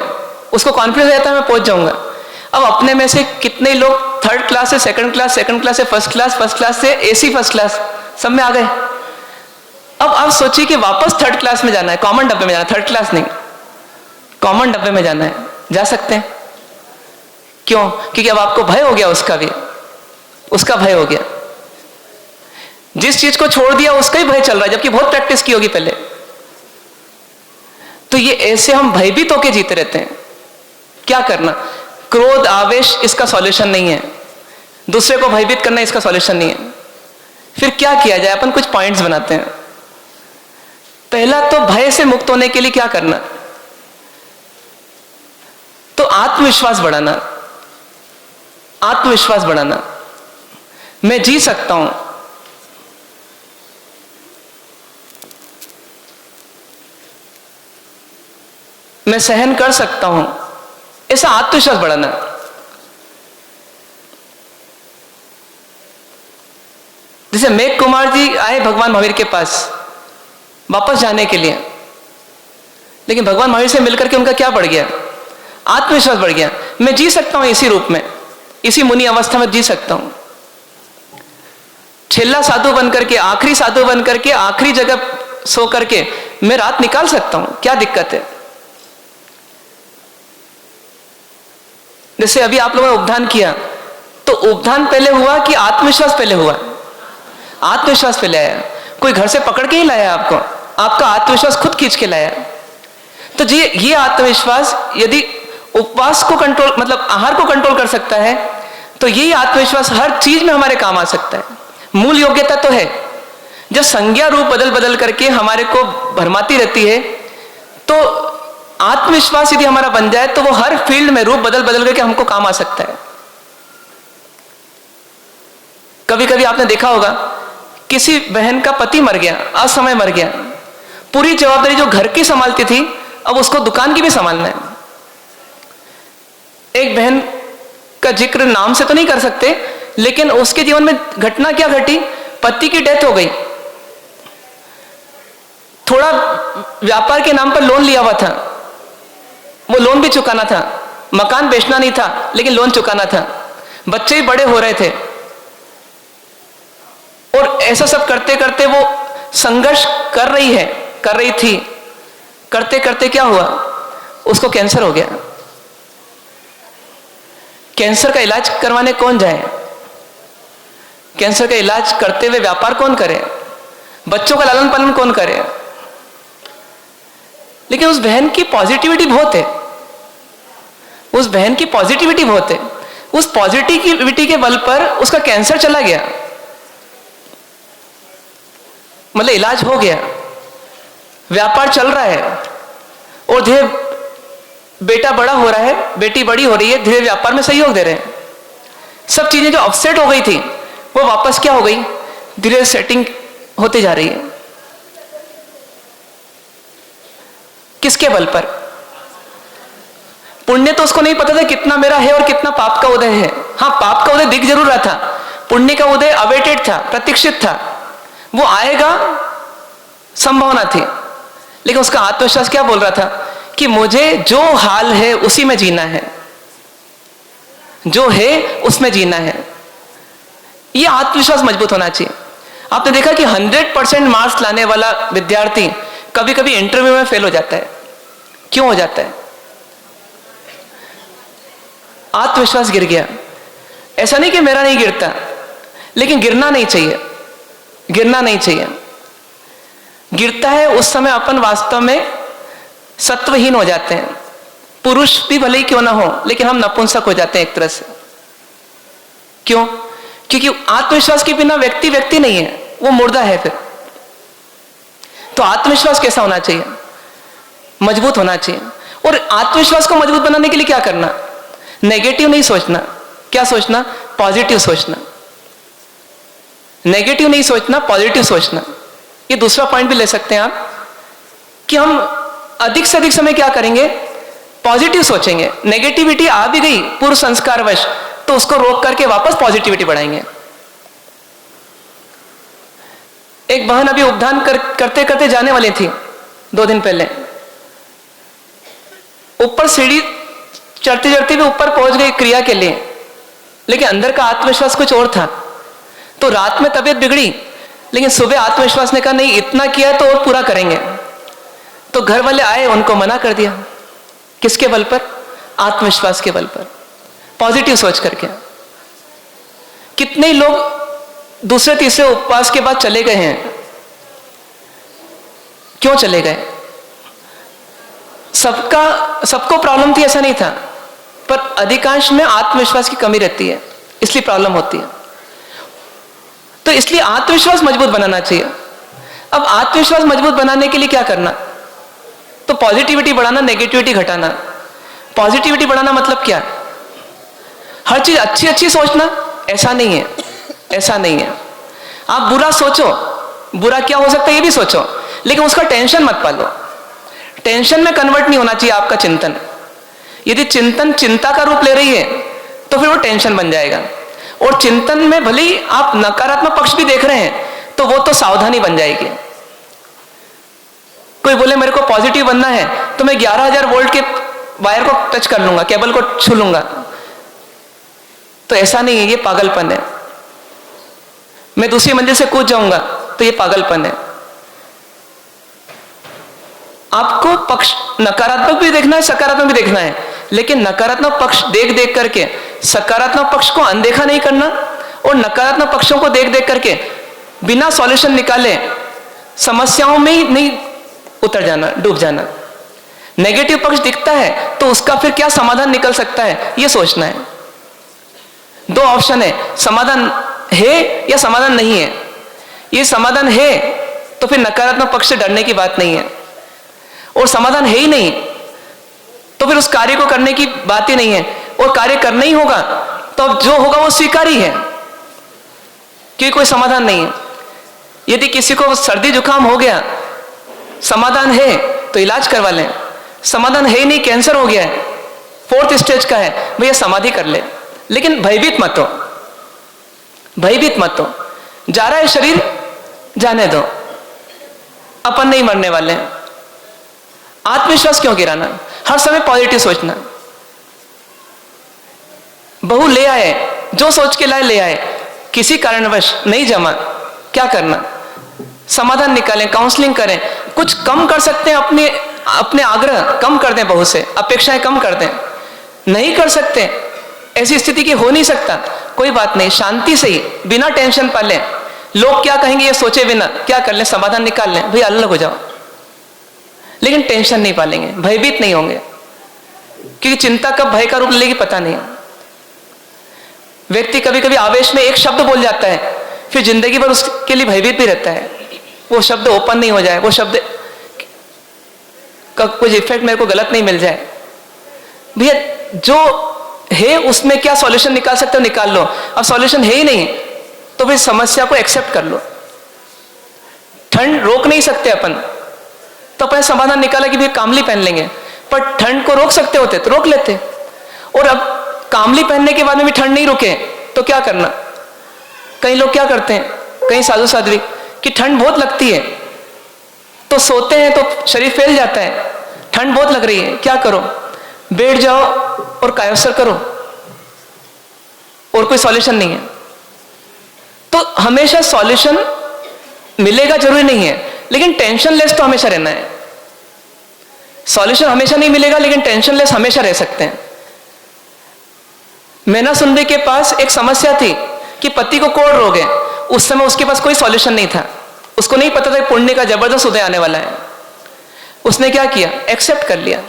उसको कॉन्फिडेंस रहता है मैं पहुंच जाऊंगा। अब अपने में से कितने लोग थर्ड क्लास से सेकंड क्लास, सेकंड क्लास से फर्स्ट क्लास, फर्स्ट क्लास से एसी फर्स्ट क्लास, सब में आ गए। अब आप सोचिए कि वापस थर्ड क्लास में जाना है, कॉमन डब्बे में जाना है, थर्ड क्लास नहीं, कॉमन डब्बे में जाना है, जा सकते हैं? क्यों? क्योंकि अब आपको भय हो गया, उसका भी, उसका भय हो गया, जिस चीज को छोड़ दिया उसका ही भय चल रहा है, जबकि बहुत प्रैक्टिस की होगी पहले। तो ये ऐसे हम भयभीत होके जीते रहते हैं। क्या करना? क्रोध, आवेश इसका सॉल्यूशन नहीं है, दूसरे को भयभीत करना इसका सॉल्यूशन नहीं है। फिर क्या किया जाए? अपन कुछ पॉइंट्स बनाते हैं। पहला तो भय से मुक्त होने के लिए क्या करना, तो आत्मविश्वास बढ़ाना, आत्मविश्वास बढ़ाना। मैं जी सकता हूं, मैं सहन कर सकता हूं, ऐसा आत्मविश्वास बढ़ाना। जैसे मेघ कुमार जी आए भगवान महावीर के पास वापस जाने के लिए, लेकिन भगवान महावीर से मिलकर के उनका क्या बढ़ गया? आत्मविश्वास बढ़ गया। मैं जी सकता हूं इसी रूप में, इसी मुनि अवस्था में जी सकता हूं। छेल्ला साधु बनकर के, आखिरी साधु बनकर के, आखिरी जगह सो करके मैं रात निकाल सकता हूं, क्या दिक्कत है? जैसे अभी आप लोगों ने उपधान किया, तो उपधान पहले हुआ कि आत्मविश्वास पहले हुआ? आत्मविश्वास पहले आया। कोई घर से पकड़ के ही लाया आपको, आपका आत्मविश्वास खुद खींच के लाया। तो जी ये आत्मविश्वास यदि उपवास को कंट्रोल, मतलब आहार को कंट्रोल कर सकता है, तो यही आत्मविश्वास हर चीज में हमारे काम आ सकता है। मूल योग्यता तो है। जब संज्ञा रूप बदल बदल करके हमारे को भरमाती रहती है, तो आत्मविश्वास यदि हमारा बन जाए तो वो हर फील्ड में रूप बदल बदल करके हमको काम आ सकता है। कभी कभी आपने देखा होगा, किसी बहन का पति मर गया, असमय मर गया, पूरी जवाबदारी जो घर की संभालती थी अब उसको दुकान की भी संभालना है। एक बहन का जिक्र नाम से तो नहीं कर सकते, लेकिन उसके जीवन में घटना क्या घटी, पति की डेथ हो गई, थोड़ा व्यापार के नाम पर लोन लिया हुआ था, वो लोन भी चुकाना था, मकान बेचना नहीं था लेकिन लोन चुकाना था, बच्चे ही बड़े हो रहे थे, और ऐसा सब करते करते वो संघर्ष कर रही थी, करते करते क्या हुआ, उसको कैंसर हो गया। कैंसर का इलाज करवाने कौन जाए? कैंसर का इलाज करते हुए व्यापार कौन करे? बच्चों का लालन पालन कौन करे? लेकिन उस बहन की पॉजिटिविटी बहुत है, उस बहन की पॉजिटिविटी बहुत है। उस पॉजिटिविटी के बल पर उसका कैंसर चला गया, मतलब इलाज हो गया, व्यापार चल रहा है, और धीरे बेटा बड़ा हो रहा है, बेटी बड़ी हो रही है, धीरे व्यापार में सहयोग दे रहे हैं। सब चीजें जो अपसेट हो गई थी वो वापस क्या हो गई, धीरे सेटिंग होती जा रही है। किसके बल पर? पुण्य तो उसको नहीं पता था कितना मेरा है और कितना पाप का उदय है। हाँ, पाप का उदय दिख जरूर रहा था, पुण्य का उदय अवेटेड था, प्रतीक्षित था, वो आएगा, संभावना थी। लेकिन उसका आत्मविश्वास क्या बोल रहा था कि मुझे जो हाल है उसी में जीना है, जो है उसमें जीना है। यह आत्मविश्वास मजबूत होना चाहिए। आपने देखा कि 100% मार्क्स लाने वाला विद्यार्थी कभी कभी इंटरव्यू में फेल हो जाता है। क्यों हो जाता है? आत्मविश्वास गिर गया। ऐसा नहीं कि मेरा नहीं गिरता, लेकिन गिरना नहीं चाहिए, गिरना नहीं चाहिए। गिरता है उस समय अपन वास्तव में सत्वहीन हो जाते हैं। पुरुष भी भले ही क्यों ना हो, लेकिन हम नपुंसक हो जाते हैं एक तरह से। क्यों? क्योंकि आत्मविश्वास के बिना व्यक्ति व्यक्ति नहीं है, वो मुर्दा है फिर। तो आत्मविश्वास कैसा होना चाहिए? मजबूत होना चाहिए। और आत्मविश्वास को मजबूत बनाने के लिए क्या करना? नेगेटिव नहीं सोचना। क्या सोचना? पॉजिटिव सोचना। नेगेटिव नहीं सोचना, पॉजिटिव सोचना। ये दूसरा पॉइंट भी ले सकते हैं आप कि हम अधिक से अधिक समय क्या करेंगे? पॉजिटिव सोचेंगे। नेगेटिविटी आ भी गई पूर्व संस्कारवश, तो उसको रोक करके वापस पॉजिटिविटी बढ़ाएंगे। एक बहन अभी उपदान करते करते जाने वाली थी 2 दिन पहले। ऊपर सीढ़ी चढ़ते चढ़ते भी ऊपर पहुंच गई क्रिया के लिए, लेकिन अंदर का आत्मविश्वास कुछ और था। तो रात में तबीयत बिगड़ी, लेकिन सुबह आत्मविश्वास ने कहा नहीं, इतना किया तो और पूरा करेंगे। तो घर वाले आए, उनको मना कर दिया। किसके बल पर? आत्मविश्वास के बल पर, पॉजिटिव सोच करके। कितने लोग दूसरे तीसरे उपवास के बाद चले गए हैं? क्यों चले गए? सबको प्रॉब्लम थी ऐसा नहीं था, पर अधिकांश में आत्मविश्वास की कमी रहती है, इसलिए प्रॉब्लम होती है। तो इसलिए आत्मविश्वास मजबूत बनाना चाहिए। अब आत्मविश्वास मजबूत बनाने के लिए क्या करना? तो पॉजिटिविटी बढ़ाना, नेगेटिविटी घटाना। पॉजिटिविटी बढ़ाना मतलब क्या? हर चीज अच्छी अच्छी सोचना, ऐसा नहीं है, ऐसा नहीं है। आप बुरा सोचो, बुरा क्या हो सकता है ये भी सोचो, लेकिन उसका टेंशन मत पालो। टेंशन में कन्वर्ट नहीं होना चाहिए आपका चिंतन। यदि चिंतन चिंता का रूप ले रही है तो फिर वो टेंशन बन जाएगा। और चिंतन में भले ही आप नकारात्मक पक्ष भी देख रहे हैं तो वो तो सावधानी बन जाएगी। कोई बोले मेरे को पॉजिटिव बनना है तो मैं 11,000 वोल्ट के वायर को टच कर लूंगा, केबल को छू लूंगा, तो ऐसा नहीं है, ये पागलपन है। मैं दूसरी मंजिल से कूद जाऊंगा तो ये पागलपन है। आपको पक्ष नकारात्मक भी देखना है, सकारात्मक भी देखना है, लेकिन नकारात्मक पक्ष देख देख करके सकारात्मक पक्ष को अनदेखा नहीं करना, और नकारात्मक पक्षों को देख देख करके बिना सॉल्यूशन निकाले समस्याओं में ही नहीं उतर जाना, डूब जाना। नेगेटिव पक्ष दिखता है तो उसका फिर क्या समाधान निकल सकता है ये सोचना है। 2 ऑप्शन है, समाधान है या समाधान नहीं है। ये समाधान है तो फिर नकारात्मक पक्ष से डरने की बात नहीं है, और समाधान है ही नहीं तो फिर उस कार्य को करने की बात ही नहीं है, और कार्य करना ही होगा तो अब जो होगा वो स्वीकार ही है, क्योंकि कोई समाधान नहीं है। यदि किसी को सर्दी जुकाम हो गया, समाधान है तो इलाज करवा लें, समाधान है ही नहीं, कैंसर हो गया है, 4th स्टेज का है, भैया समाधि कर ले, लेकिन भयभीत मत हो, भयभीत मत हो। जा रहा है शरीर, जाने दो, अपन नहीं मरने वाले हैं। आत्मविश्वास क्यों गिराना? हर समय पॉजिटिव सोचना। बहू ले आए, जो सोच के लाए ले आए, किसी कारणवश नहीं जमा, क्या करना? समाधान निकालें, काउंसलिंग करें, कुछ कम कर सकते हैं, अपने आग्रह कम कर दें, बहू से अपेक्षाएं कम कर दें। नहीं कर सकते, ऐसी स्थिति की हो नहीं सकता, कोई बात नहीं, शांति से ही बिना टेंशन पाले लोग क्या कहेंगे ये सोचे बिना क्या कर लें, समाधान निकाल लें, भाई अलग हो जाओ, लेकिन टेंशन नहीं पालेंगे, भयभीत नहीं होंगे, क्योंकि चिंता कब भय का रूप लेगी पता नहीं। व्यक्ति कभी कभी आवेश में एक शब्द बोल जाता है, फिर जिंदगी भर उसके लिए भयभीत भी रहता है, वो शब्द ओपन नहीं हो जाए, वो शब्द का कुछ इफेक्ट मेरे को गलत नहीं मिल जाए। भैया जो है उसमें क्या सॉल्यूशन निकाल सकते हो निकाल लो, अब सॉल्यूशन है ही नहीं तो फिर समस्या को एक्सेप्ट कर लो। ठंड रोक नहीं सकते अपन, तो अपन समाधान निकाला कि भाई कामली पहन लेंगे, पर ठंड को रोक सकते होते तो रोक लेते। और अब कामली पहनने के बाद में भी ठंड नहीं रुके तो क्या करना। कई लोग क्या करते हैं, कई साधु साध्वी, कि ठंड बहुत लगती है तो सोते हैं तो शरीर फैल जाता है, ठंड बहुत लग रही है, क्या करो, बैठ जाओ और कायोत्सर्ग करो, और कोई सॉल्यूशन नहीं है। तो हमेशा सॉल्यूशन मिलेगा जरूरी नहीं है, लेकिन टेंशन लेस तो हमेशा रहना है। सॉल्यूशन हमेशा नहीं मिलेगा, लेकिन टेंशन लेस हमेशा रह सकते हैं। मैना सुंदरी के पास एक समस्या थी कि पति को कोढ़ रोग है, उस समय उसके पास कोई सॉल्यूशन नहीं था, उसको नहीं पता था पुण्य का जबरदस्त उदय आने वाला है। उसने क्या किया, एक्सेप्ट कर लिया।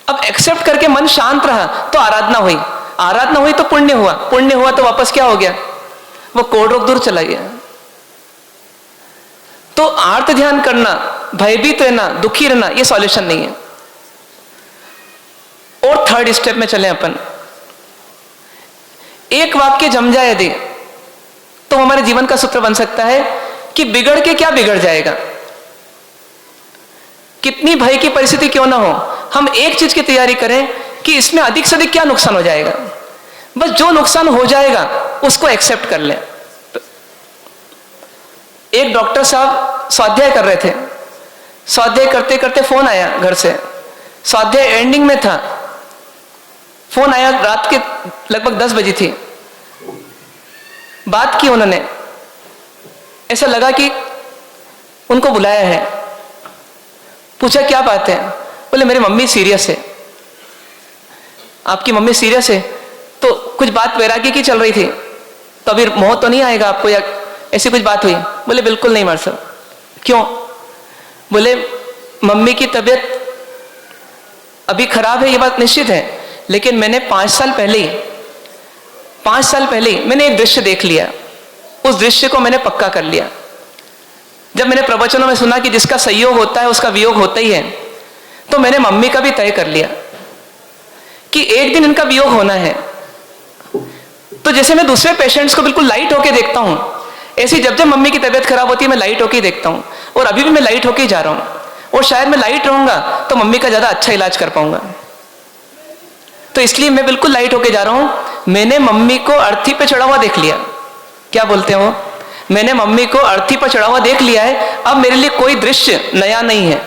अब एक्सेप्ट करके मन शांत रहा तो आराधना हुई, आराधना हुई तो पुण्य हुआ, पुण्य हुआ तो वापस क्या हो गया, वो कोढ़ रोग दूर चला गया। तो आर्त ध्यान करना, भयभीत रहना, दुखी रहना, ये सॉल्यूशन नहीं है। और थर्ड स्टेप में चले अपन, एक वाक्य जम जाए यदि तो हमारे जीवन का सूत्र बन सकता है कि बिगड़ के क्या बिगड़ जाएगा। कितनी भय की परिस्थिति क्यों ना हो, हम एक चीज की तैयारी करें कि इसमें अधिक से अधिक क्या नुकसान हो जाएगा, बस जो नुकसान हो जाएगा उसको एक्सेप्ट कर लें। एक डॉक्टर साहब स्वाध्याय कर रहे थे, स्वाध्याय करते करते फोन आया घर से, स्वाध्याय एंडिंग में था, फोन आया, रात के लगभग 10 बजी थी। बात की उन्होंने, ऐसा लगा कि उनको बुलाया है, पूछा क्या बात है, बोले मेरी मम्मी सीरियस है। आपकी मम्मी सीरियस है, तो कुछ बात वैरागी की चल रही थी, तो अभी मोह तो नहीं आएगा आपको या ऐसी कुछ बात हुई। बोले बिल्कुल नहीं मार साहब। क्यों? बोले मम्मी की तबीयत अभी खराब है, ये बात निश्चित है, लेकिन मैंने 5 साल पहले मैंने एक दृश्य देख लिया, उस दृश्य को मैंने पक्का कर लिया। जब मैंने प्रवचनों में सुना कि जिसका संयोग होता है उसका वियोग होता ही है, तो मैंने मम्मी का भी तय कर लिया कि एक दिन इनका वियोग होना है। तो जैसे मैं दूसरे पेशेंट्स को बिल्कुल लाइट होके देखता हूं, ऐसी जब जब मम्मी की तबीयत खराब होती है मैं लाइट होके ही देखता हूं, और अभी भी मैं लाइट होके ही जा रहा हूं, और शायद मैं लाइट रहूंगा तो मम्मी का ज्यादा अच्छा इलाज कर पाऊंगा। तो इसलिए मैं बिल्कुल लाइट होके जा रहा हूं। मैंने मम्मी को अर्थी पे चढ़ा हुआ देख लिया, क्या बोलते हैं वो, मैंने मम्मी को अर्थी पर चढ़ा हुआ देख लिया है। अब मेरे लिए कोई दृश्य नया नहीं है,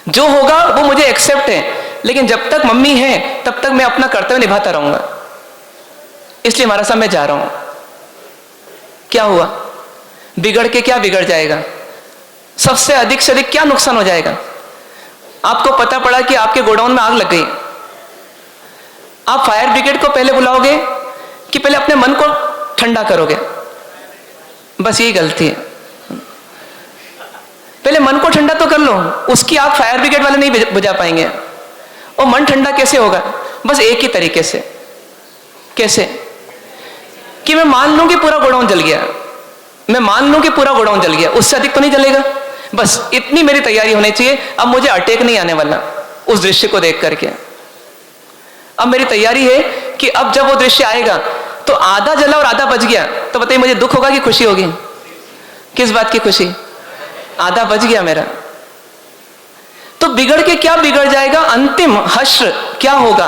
जो होगा वो मुझे एक्सेप्ट है, लेकिन जब तक मम्मी है तब तक मैं अपना कर्तव्य निभाता रहूंगा। इसलिए हमारा साहब मैं जा रहा हूं। क्या हुआ, बिगड़ के क्या बिगड़ जाएगा, सबसे अधिक से अधिक क्या नुकसान हो जाएगा। आपको पता पड़ा कि आपके गोडाउन में आग लग गई, आप फायर ब्रिगेड को पहले बुलाओगे कि पहले अपने मन को ठंडा करोगे? बस यही गलती है, पहले मन को ठंडा तो कर लो, उसकी आग फायर ब्रिगेड वाले नहीं बुझा पाएंगे। और मन ठंडा कैसे होगा, बस एक ही तरीके से। कैसे? कि मैं मान लूं कि पूरा गोडाउन जल गया, मैं मान लूं कि पूरा गोडाउन जल गया, उससे अधिक तो नहीं जलेगा, बस इतनी मेरी तैयारी होनी चाहिए। अब मुझे अटैक नहीं आने वाला उस दृश्य को देख करके। अब मेरी तैयारी है कि अब जब वो दृश्य आएगा तो आधा जला और आधा बच गया, तो बताइए मुझे दुख होगा कि खुशी होगी? किस बात की खुशी? आधा बच गया मेरा। तो बिगड़ के क्या बिगड़ जाएगा, अंतिम हश्र क्या होगा,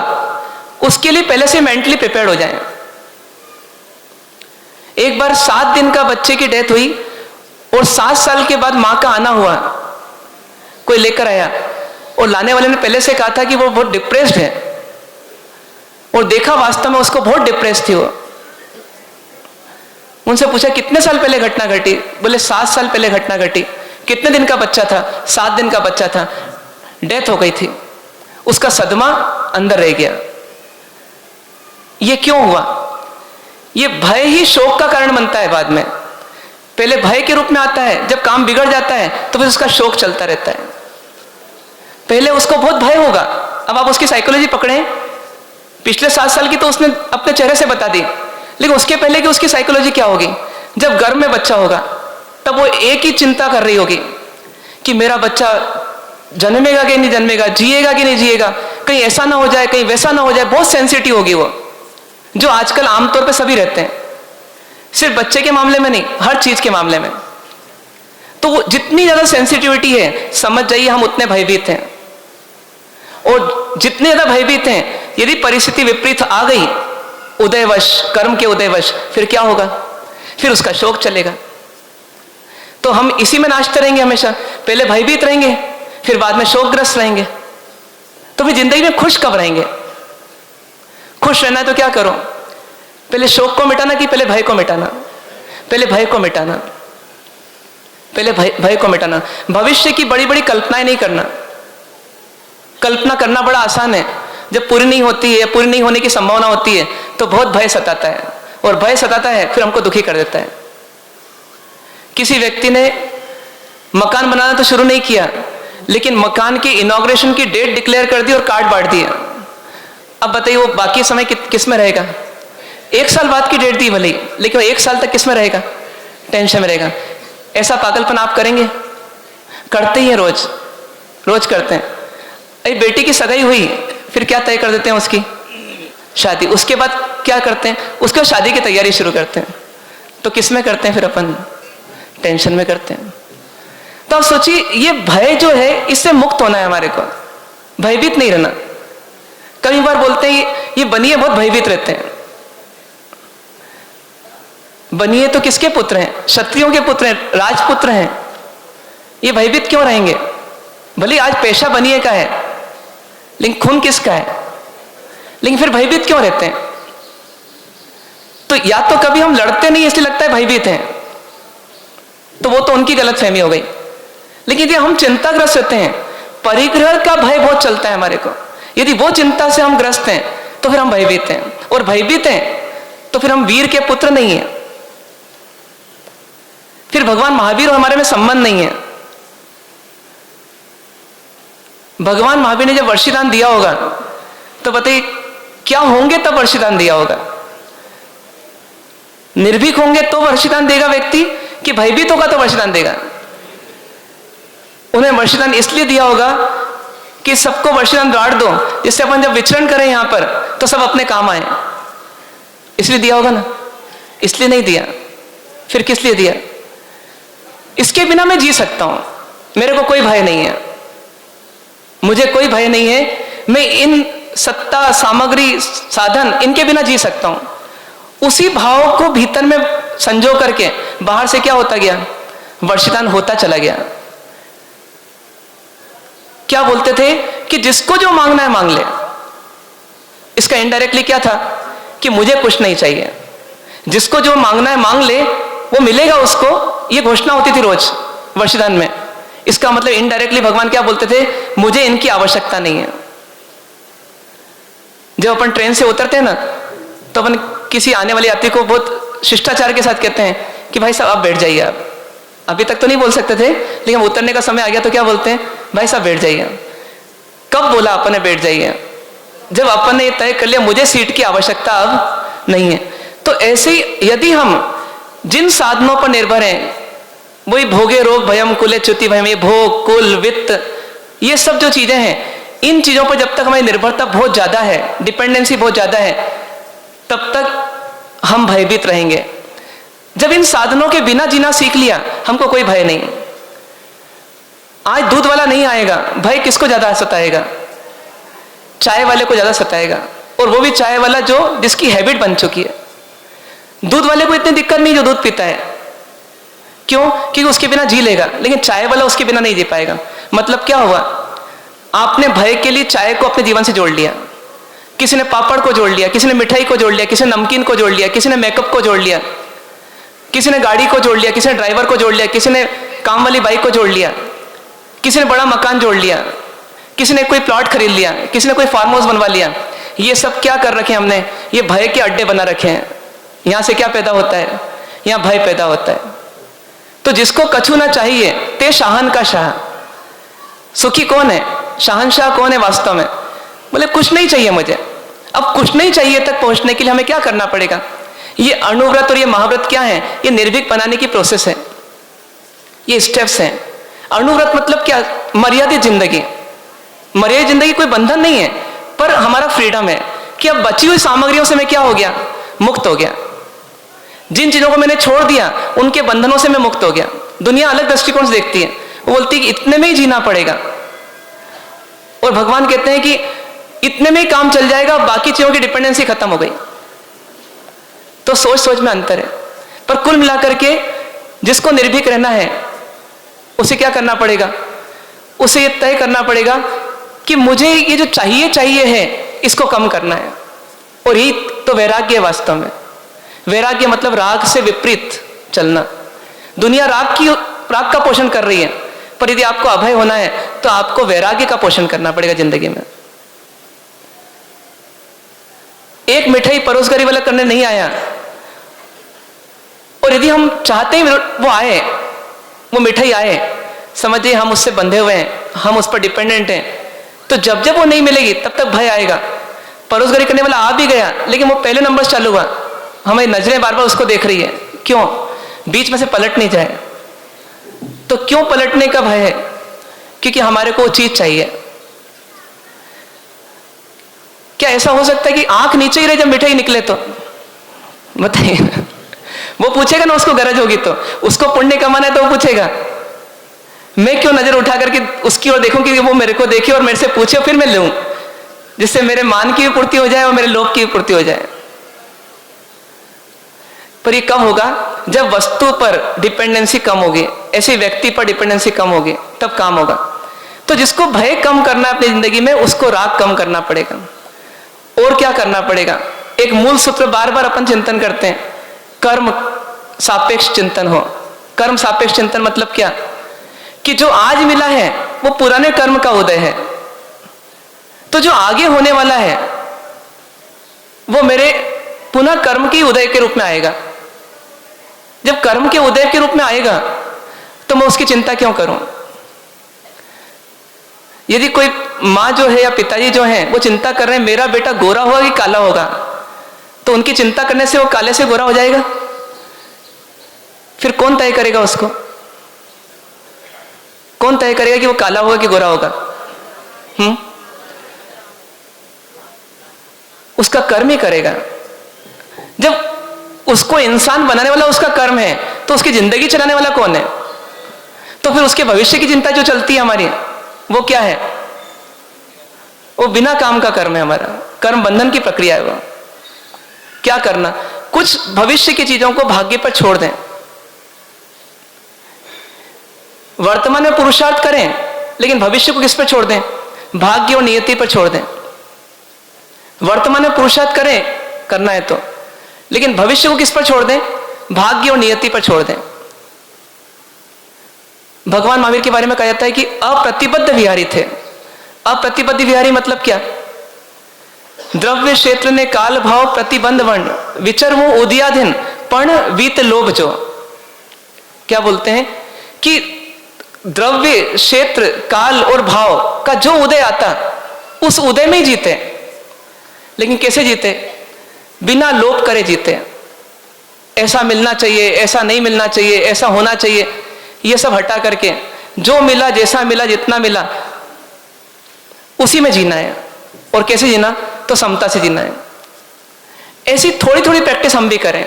उसके लिए पहले से मेंटली प्रिपेयर्ड हो जाए। एक बार 7 दिन का बच्चे की डेथ हुई और 7 साल के बाद मां का आना हुआ, कोई लेकर आया और लाने वाले ने पहले से कहा था कि वो बहुत डिप्रेस्ड है, और देखा वास्तव में उसको बहुत डिप्रेस थी वो। उनसे पूछा कितने साल पहले घटना घटी? बोले 7 साल पहले घटना घटी। कितने दिन का बच्चा था? 7 दिन का बच्चा था, डेथ हो गई थी, उसका सदमा अंदर रह गया। ये क्यों हुआ? ये भय ही शोक का कारण बनता है बाद में। पहले भय के रूप में आता है, जब काम बिगड़ जाता है तो फिर उसका शोक चलता रहता है। पहले उसको बहुत भय होगा। अब आप उसकी साइकोलॉजी पकड़ें, पिछले 7 साल की तो उसने अपने चेहरे से बता दी, लेकिन उसके पहले की उसकी साइकोलॉजी क्या होगी? जब गर्भ में बच्चा होगा तब वो एक ही चिंता कर रही होगी कि मेरा बच्चा जन्मेगा कि नहीं जन्मेगा, जिएगा कि नहीं जिएगा, कहीं ऐसा ना हो जाए, कहीं वैसा ना हो जाए। बहुत सेंसिटिव होगी वो, जो आजकल आमतौर पे सभी रहते हैं, सिर्फ बच्चे के मामले में नहीं, हर चीज के मामले में। तो वो जितनी ज्यादा सेंसिटिविटी है, समझ जाइए हम उतने भयभीत हैं। और जितने ज्यादा भयभीत हैं, यदि परिस्थिति विपरीत आ गई उदयवश, कर्म के उदयवश, फिर क्या होगा? फिर उसका शोक चलेगा। तो हम इसी में नाचते रहेंगे हमेशा, पहले भयभीत रहेंगे, फिर बाद में शोकग्रस्त रहेंगे। तो फिर जिंदगी में खुश कब रहेंगे? खुश रहना है तो क्या करो? पहले शोक को मिटाना कि पहले भय को मिटाना? पहले भय को मिटाना, पहले भय को मिटाना। भविष्य की बड़ी बड़ी कल्पनाएं नहीं करना। कल्पना करना बड़ा आसान है, जब पूरी नहीं होती है, पूरी नहीं होने की संभावना होती है तो बहुत भय सताता है, और भय सताता है फिर हमको दुखी कर देता है। किसी व्यक्ति ने मकान बनाना तो शुरू नहीं किया, लेकिन मकान की इनॉग्रेशन की डेट डिक्लेयर कर दी और कार्ड बांट दिया। अब बताइए वो बाकी समय किस में रहेगा? 1 साल बाद की डेट दी भले, लेकिन वो 1 साल तक किस में रहेगा? टेंशन में रहेगा। ऐसा पागलपन आप करेंगे? करते ही हैं, रोज रोज करते हैं। अरे बेटी की सगाई हुई, फिर क्या तय कर देते हैं? उसकी शादी। उसके बाद क्या करते हैं? उसके बाद शादी की तैयारी शुरू करते हैं। तो किस में करते हैं फिर अपन? टेंशन में करते हैं। तो आप सोचिए, ये भय जो है इससे मुक्त होना है हमारे को, भयभीत नहीं रहना। कई बार बोलते हैं ये बनिए बहुत भयभीत रहते हैं। बनिए तो किसके पुत्र हैं? क्षत्रियों के पुत्र हैं, राजपुत्र हैं। ये भयभीत क्यों रहेंगे? भले आज पेशा बनिए का है, लेकिन खून किसका है? लेकिन फिर भयभीत क्यों रहते हैं? तो या तो कभी हम लड़ते नहीं इसलिए लगता है भयभीत हैं, तो वो तो उनकी गलतफहमी हो गई। लेकिन यदि हम चिंताग्रस्त रहते हैं, परिग्रह का भय बहुत चलता है हमारे को, यदि वो चिंता से हम ग्रस्त हैं तो फिर हम भयभीत हैं, और भयभीत हैं तो फिर हम वीर के पुत्र नहीं हैं। फिर भगवान महावीर और हमारे में संबंध नहीं है। भगवान महावीर ने जब वर्षिदान दिया होगा तो बताइए क्या होंगे तब वर्षिदान दिया होगा? निर्भीक होंगे तो वर्षिदान देगा व्यक्ति, कि भयभीत होगा तो वर्षिदान देगा? उन्हें वर्षिदान इसलिए दिया होगा कि सबको वर्षिदान बांट दो, जिससे अपन जब विचरण करें यहां पर तो सब अपने काम आए, इसलिए दिया होगा ना। इसलिए नहीं दिया, फिर किस लिए दिया? इसके बिना मैं जी सकता हूं, मेरे को कोई भय नहीं है, मुझे कोई भय नहीं है, मैं इन सत्ता, सामग्री, साधन, इनके बिना जी सकता हूं। उसी भाव को भीतर में संजो करके बाहर से क्या होता गया? वर्षिदान होता चला गया। क्या बोलते थे कि जिसको जो मांगना है मांग ले। इसका इनडायरेक्टली क्या था? कि मुझे कुछ नहीं चाहिए, जिसको जो मांगना है मांग ले, वो मिलेगा उसको। ये घोषणा होती थी रोज वर्षिदान में। इसका मतलब इनडायरेक्टली भगवान क्या बोलते थे? मुझे इनकी आवश्यकता नहीं है। जब अपन ट्रेन से उतरते हैं ना, तो अपन किसी आने वाले यात्री को बहुत शिष्टाचार के साथ कहते हैं कि भाई साहब आप बैठ जाइए। आप अभी तक तो नहीं बोल सकते थे, लेकिन उतरने का समय आ गया तो क्या बोलते हैं? भाई साहब बैठ जाइए। कब बोला अपन ने बैठ जाइए? जब अपन ने तय कर लिया मुझे सीट की आवश्यकता अब नहीं है। तो ऐसे ही यदि हम जिन साधनों पर निर्भर हैं, वही भोगे रोग भयम कुले च्युति भयम, ये भोग, कुल, वित्त, ये सब जो चीजें हैं, इन चीजों पर जब तक हमारी निर्भरता बहुत ज्यादा है, डिपेंडेंसी बहुत ज्यादा है, तब तक हम भयभीत रहेंगे। जब इन साधनों के बिना जीना सीख लिया, हमको कोई भय नहीं। आज दूध वाला नहीं आएगा, भय किसको ज्यादा सताएगा? चाय वाले को ज्यादा सताएगा, और वो भी चाय वाला जो जिसकी हैबिट बन चुकी है। दूध वाले को इतनी दिक्कत नहीं जो दूध पीता है, क्यों? क्योंकि उसके बिना जी लेगा, लेकिन चाय वाला उसके बिना नहीं जी पाएगा। मतलब क्या हुआ? आपने भय के लिए चाय को अपने जीवन से जोड़ लिया, किसी ने पापड़ को जोड़ लिया, किसी ने मिठाई को जोड़ लिया, किसी ने नमकीन को जोड़ लिया, किसी ने मेकअप को जोड़ लिया, किसी ने गाड़ी को जोड़ लिया, किसी ने ड्राइवर को जोड़ लिया, किसी ने काम वाली बाइक को जोड़ लिया, किसी ने बड़ा मकान जोड़ लिया, किसी ने कोई प्लॉट खरीद लिया, किसी ने कोई फार्म हाउस बनवा लिया। ये सब क्या कर रखे हैं हमने? ये भय के अड्डे बना रखे हैं। यहां से क्या पैदा होता है? यहां भय पैदा होता है। तो जिसको कछु ना चाहिए ते शाहन का शाह। सुखी कौन है, शाहनशाह कौन है वास्तव में? बोले कुछ नहीं चाहिए मुझे। अब कुछ नहीं चाहिए तक पहुंचने के लिए हमें क्या करना पड़ेगा? ये अणुव्रत और ये महाव्रत क्या है? ये निर्भीक बनाने की प्रोसेस है, ये स्टेप्स हैं। अणुव्रत मतलब क्या? मर्यादित जिंदगी। मर्यादित जिंदगी कोई बंधन नहीं है, पर हमारा फ्रीडम है कि अब बची हुई सामग्रियों से मैं क्या हो गया? मुक्त हो गया। जिन चीजों को मैंने छोड़ दिया उनके बंधनों से मैं मुक्त हो गया। दुनिया अलग दृष्टिकोण से देखती है, वो बोलती है कि इतने में ही जीना पड़ेगा, और भगवान कहते हैं कि इतने में ही काम चल जाएगा, बाकी चीजों की डिपेंडेंसी खत्म हो गई। तो सोच सोच में अंतर है। पर कुल मिलाकर के जिसको निर्भीक रहना है उसे क्या करना पड़ेगा? उसे ये तय करना पड़ेगा कि मुझे ये जो चाहिए है इसको कम करना है। और यही तो वैराग्य है वास्तव में। वैराग्य मतलब राग से विपरीत चलना। दुनिया राग का पोषण कर रही है, पर यदि आपको अभय होना है तो आपको वैराग्य का पोषण करना पड़ेगा जिंदगी में। एक मिठाई परोसगारी वाला करने नहीं आया, और यदि हम चाहते हैं वो आए, वो मिठाई आए, समझिए हम उससे बंधे हुए हैं, हम उस पर डिपेंडेंट हैं, तो जब जब वो नहीं मिलेगी तब तक भय आएगा। परोसगारी करने वाला आ भी गया, लेकिन वो पहले नंबर से चालू हुआ, हमारी नजरें बार बार उसको देख रही है, क्यों? बीच में से पलट नहीं जाए। तो क्यों पलटने का भय है? क्योंकि हमारे को वो चीज चाहिए। क्या ऐसा हो सकता है कि आंख नीचे ही रहे जब मिठाई निकले? तो बताइए, वो पूछेगा ना, उसको गरज होगी तो, उसको पुण्य कमाना है तो वो पूछेगा। मैं क्यों नजर उठा करके उसकी ओर देखूं कि वो मेरे को देखे और मेरे से पूछे और फिर मैं लूं, जिससे मेरे मान की भी पूर्ति हो जाए और मेरे लोभ की भी पूर्ति हो जाए। पर ये कब होगा? जब वस्तु पर डिपेंडेंसी कम होगी, ऐसे व्यक्ति पर डिपेंडेंसी कम होगी, तब काम होगा। तो जिसको भय कम करना है अपनी जिंदगी में, उसको राग कम करना पड़ेगा। और क्या करना पड़ेगा? एक मूल सूत्र बार बार अपन चिंतन करते हैं, कर्म सापेक्ष चिंतन हो। कर्म सापेक्ष चिंतन मतलब क्या? कि जो आज मिला है वो पुराने कर्म का उदय है, तो जो आगे होने वाला है वो मेरे पुनः कर्म के उदय के रूप में आएगा। जब कर्म के उदय के रूप में आएगा तो मैं उसकी चिंता क्यों करूं? यदि कोई माँ जो है या पिताजी जो हैं वो चिंता कर रहे हैं मेरा बेटा गोरा होगा कि काला होगा, तो उनकी चिंता करने से वो काले से गोरा हो जाएगा? फिर कौन तय करेगा उसको? कौन तय करेगा कि वो काला होगा कि गोरा होगा? उसका कर्म ही करेगा। जब उसको इंसान बनाने वाला उसका कर्म है, तो उसकी जिंदगी चलाने वाला कौन है? तो फिर उसके भविष्य की चिंता जो चलती है हमारी, वो क्या है? वो बिना काम का कर्म है हमारा, कर्म बंधन की प्रक्रिया है वो। क्या करना? कुछ भविष्य की चीजों को भाग्य पर छोड़ दें। वर्तमान में पुरुषार्थ करें, लेकिन भविष्य को किस पर छोड़ दें? भाग्य और नियति पर छोड़ दें। वर्तमान में पुरुषार्थ करें, करना है तो, लेकिन भविष्य को किस पर छोड़ दें? भाग्य और नियति पर छोड़ दें। भगवान महावीर के बारे में कहा जाता है कि अप्रतिबद्ध विहारी थे। अप्रतिबद्ध विहारी मतलब क्या? द्रव्य क्षेत्र ने काल भाव प्रतिबंध वर्ण विचर वो उदयाधीन पण वीत लोभ जो। क्या बोलते हैं कि द्रव्य क्षेत्र काल और भाव का जो उदय आता उस उदय में ही जीते। लेकिन कैसे जीते? बिना लोभ करे जीते। ऐसा मिलना चाहिए, ऐसा नहीं मिलना चाहिए, ऐसा होना चाहिए, ये सब हटा करके जो मिला, जैसा मिला, जितना मिला, उसी में जीना है। और कैसे जीना? तो समता से जीना है। ऐसी थोड़ी थोड़ी प्रैक्टिस हम भी करें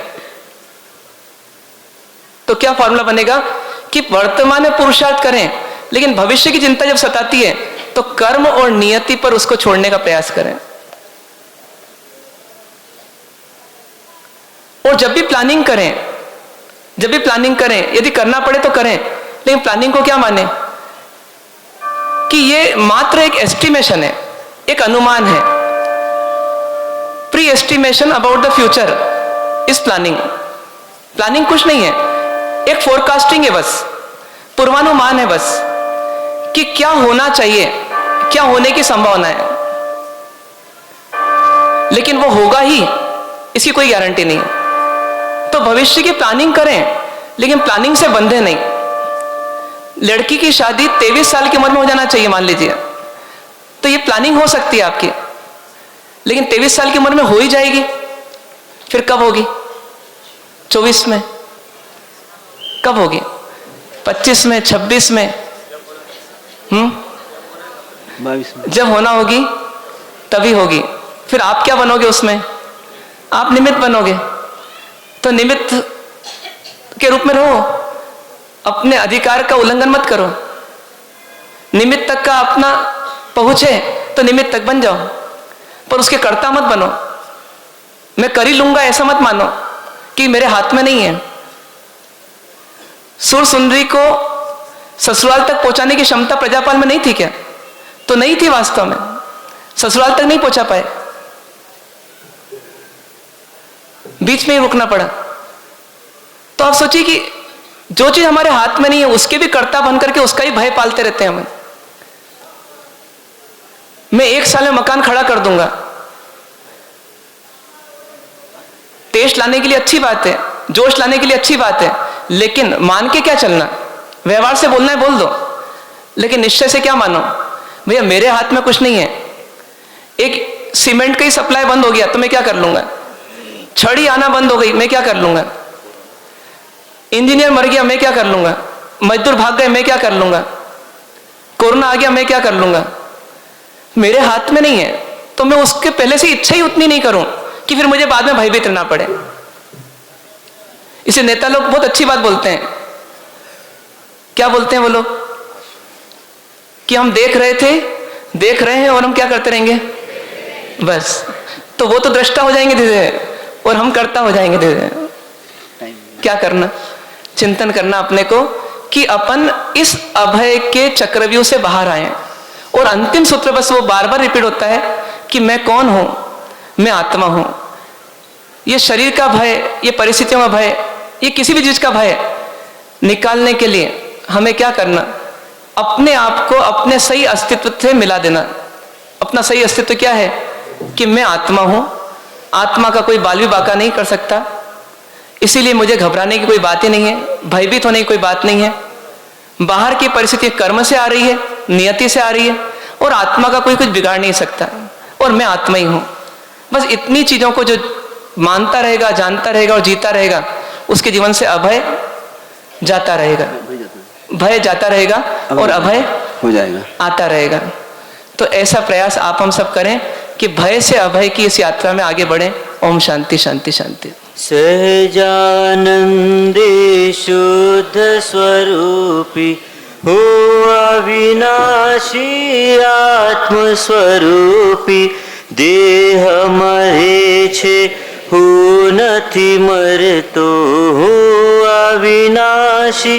तो क्या फॉर्मूला बनेगा कि वर्तमान में पुरुषार्थ करें, लेकिन भविष्य की चिंता जब सताती है तो कर्म और नियति पर उसको छोड़ने का प्रयास करें। और जब भी प्लानिंग करें, यदि करना पड़े तो करें, लेकिन प्लानिंग को क्या माने कि ये मात्र एक एस्टिमेशन है, एक अनुमान है। Pre estimation about the future is planning. Planning कुछ नहीं है, एक फोरकास्टिंग है, बस पूर्वानुमान है, बस कि क्या होना चाहिए, क्या होने की संभावना है, लेकिन वो होगा ही इसकी कोई गारंटी नहीं है। तो भविष्य की प्लानिंग करें, लेकिन प्लानिंग से बंधे नहीं। लड़की की शादी 23 साल की उम्र में हो जाना चाहिए मान लीजिए, तो ये प्लानिंग हो सकती है आपकी, लेकिन 23 साल की उम्र में हो ही जाएगी, फिर कब होगी? 24 में? कब होगी? 25 में? 26 में? 22 में? जब होना होगी तभी होगी। फिर आप क्या बनोगे उसमें? आप निमित्त बनोगे। तो निमित्त के रूप में रहो, अपने अधिकार का उल्लंघन मत करो। निमित्त तक का अपना पहुंचे तो निमित्त तक बन जाओ, पर उसके कर्ता मत बनो। मैं कर ही लूंगा ऐसा मत मानो कि मेरे हाथ में नहीं है। सुर सुंदरी को ससुराल तक पहुंचाने की क्षमता प्रजापाल में नहीं थी क्या? तो नहीं थी, वास्तव में ससुराल तक नहीं पहुंचा पाए, बीच में ही रुकना पड़ा। तो आप सोचिए कि जो चीज हमारे हाथ में नहीं है उसके भी कर्ता बन करके उसका ही भय पालते रहते हैं हम। मैं 1 साल में मकान खड़ा कर दूंगा, टेस्ट लाने के लिए अच्छी बात है, जोश लाने के लिए अच्छी बात है, लेकिन मान के क्या चलना? व्यवहार से बोलना है बोल दो, लेकिन निश्चय से क्या मानो? भैया मेरे हाथ में कुछ नहीं है। एक सीमेंट का ही सप्लाई बंद हो गया तो मैं क्या कर लूंगा? छड़ी आना बंद हो गई, मैं क्या कर लूंगा? इंजीनियर मर गया, मैं क्या कर लूंगा? मजदूर भाग गए, मैं क्या कर लूंगा? कोरोना आ गया, मैं क्या कर लूंगा? मेरे हाथ में नहीं है, तो मैं उसके पहले से इच्छा ही उतनी नहीं करूं कि फिर मुझे बाद में भयभीत रहना पड़े। इसे नेता लोग बहुत अच्छी बात बोलते हैं। क्या बोलते हैं वो लोग? कि हम देख रहे थे, देख रहे हैं, और हम क्या करते रहेंगे? बस। तो वो तो दृष्टा हो जाएंगे धीरे धीरे, और हम कर्ता हो जाएंगे धीरे धीरे। क्या करना? चिंतन करना अपने को कि अपन इस अभय के चक्रव्यूह से बाहर आए। और अंतिम सूत्र बस वो बार बार रिपीट होता है कि मैं कौन हूं? मैं आत्मा हूं। ये शरीर का भय, ये परिस्थितियों का भय, ये किसी भी चीज का भय निकालने के लिए हमें क्या करना? अपने आप को अपने सही अस्तित्व से मिला देना। अपना सही अस्तित्व क्या है? कि मैं आत्मा हूं। आत्मा का कोई बाल भी बाका नहीं कर सकता, इसीलिए मुझे घबराने की कोई बात ही नहीं है, भयभीत होने की कोई बात नहीं है। बाहर की परिस्थिति कर्म से आ रही है, नियति से आ रही है, और आत्मा का कोई कुछ बिगाड़ नहीं सकता, और मैं आत्मा ही हूं। बस इतनी चीजों को जो मानता रहेगा, जानता रहेगा और जीता रहेगा, उसके जीवन से अभय जाता रहेगा, भय जाता रहेगा और अभय हो जाएगा, आता रहेगा। तो ऐसा प्रयास आप हम सब करें कि भय से अभय की इस यात्रा में आगे बढ़ें। ओम शांति शांति शांति। सहजानंदे शुद्ध स्वरूपी हो अविनाशी आत्म स्वरूपी, देह मरे छे हो नथी मरतो, हो अविनाशी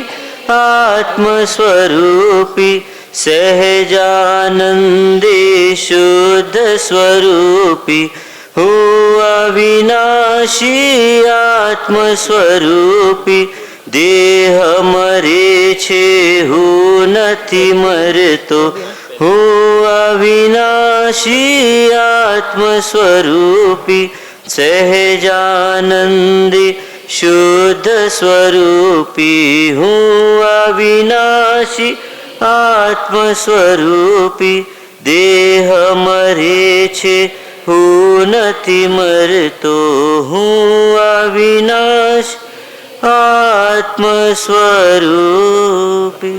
आत्म स्वरूपी, सहजानंदे शुद्ध स्वरूपी हो अविनाशी आत्म स्वरूपी, देह मरे छे हो नथी मरतो, हो अविनाशी आत्म स्वरूपी, सहजानंदी शुद्ध स्वरूपी हो अविनाशी आत्म स्वरूपी, देह मरे छे हो नथी मरतो, हूँ अविनाश आत्म स्वरूपी।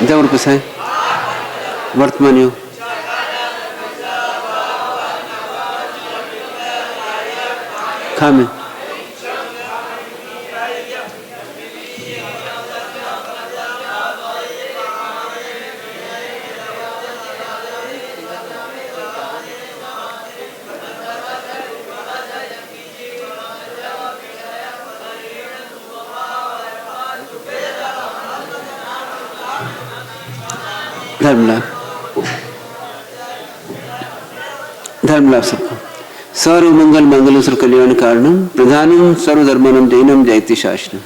जबर पिसाए वर्तमान योग खामे धर्म लाभ सबको। सर्व मंगल मंगल सर्व कल्याण कारणम प्रधानम सर्वधर्मनम जैनम जयति शासनम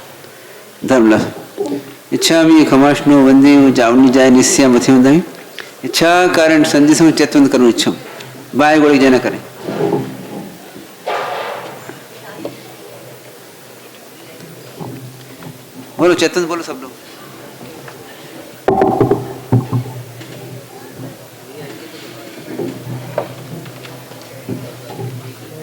धर्म इच्छा भी खमाशनो वंदे जावनी जाय निश्चय मथ्य दाई इच्छा कारण संदेश में चेतन करूँ इच्छा बाय गोड़ी जय न करें। बोलो चेतन बोलो सब लोग।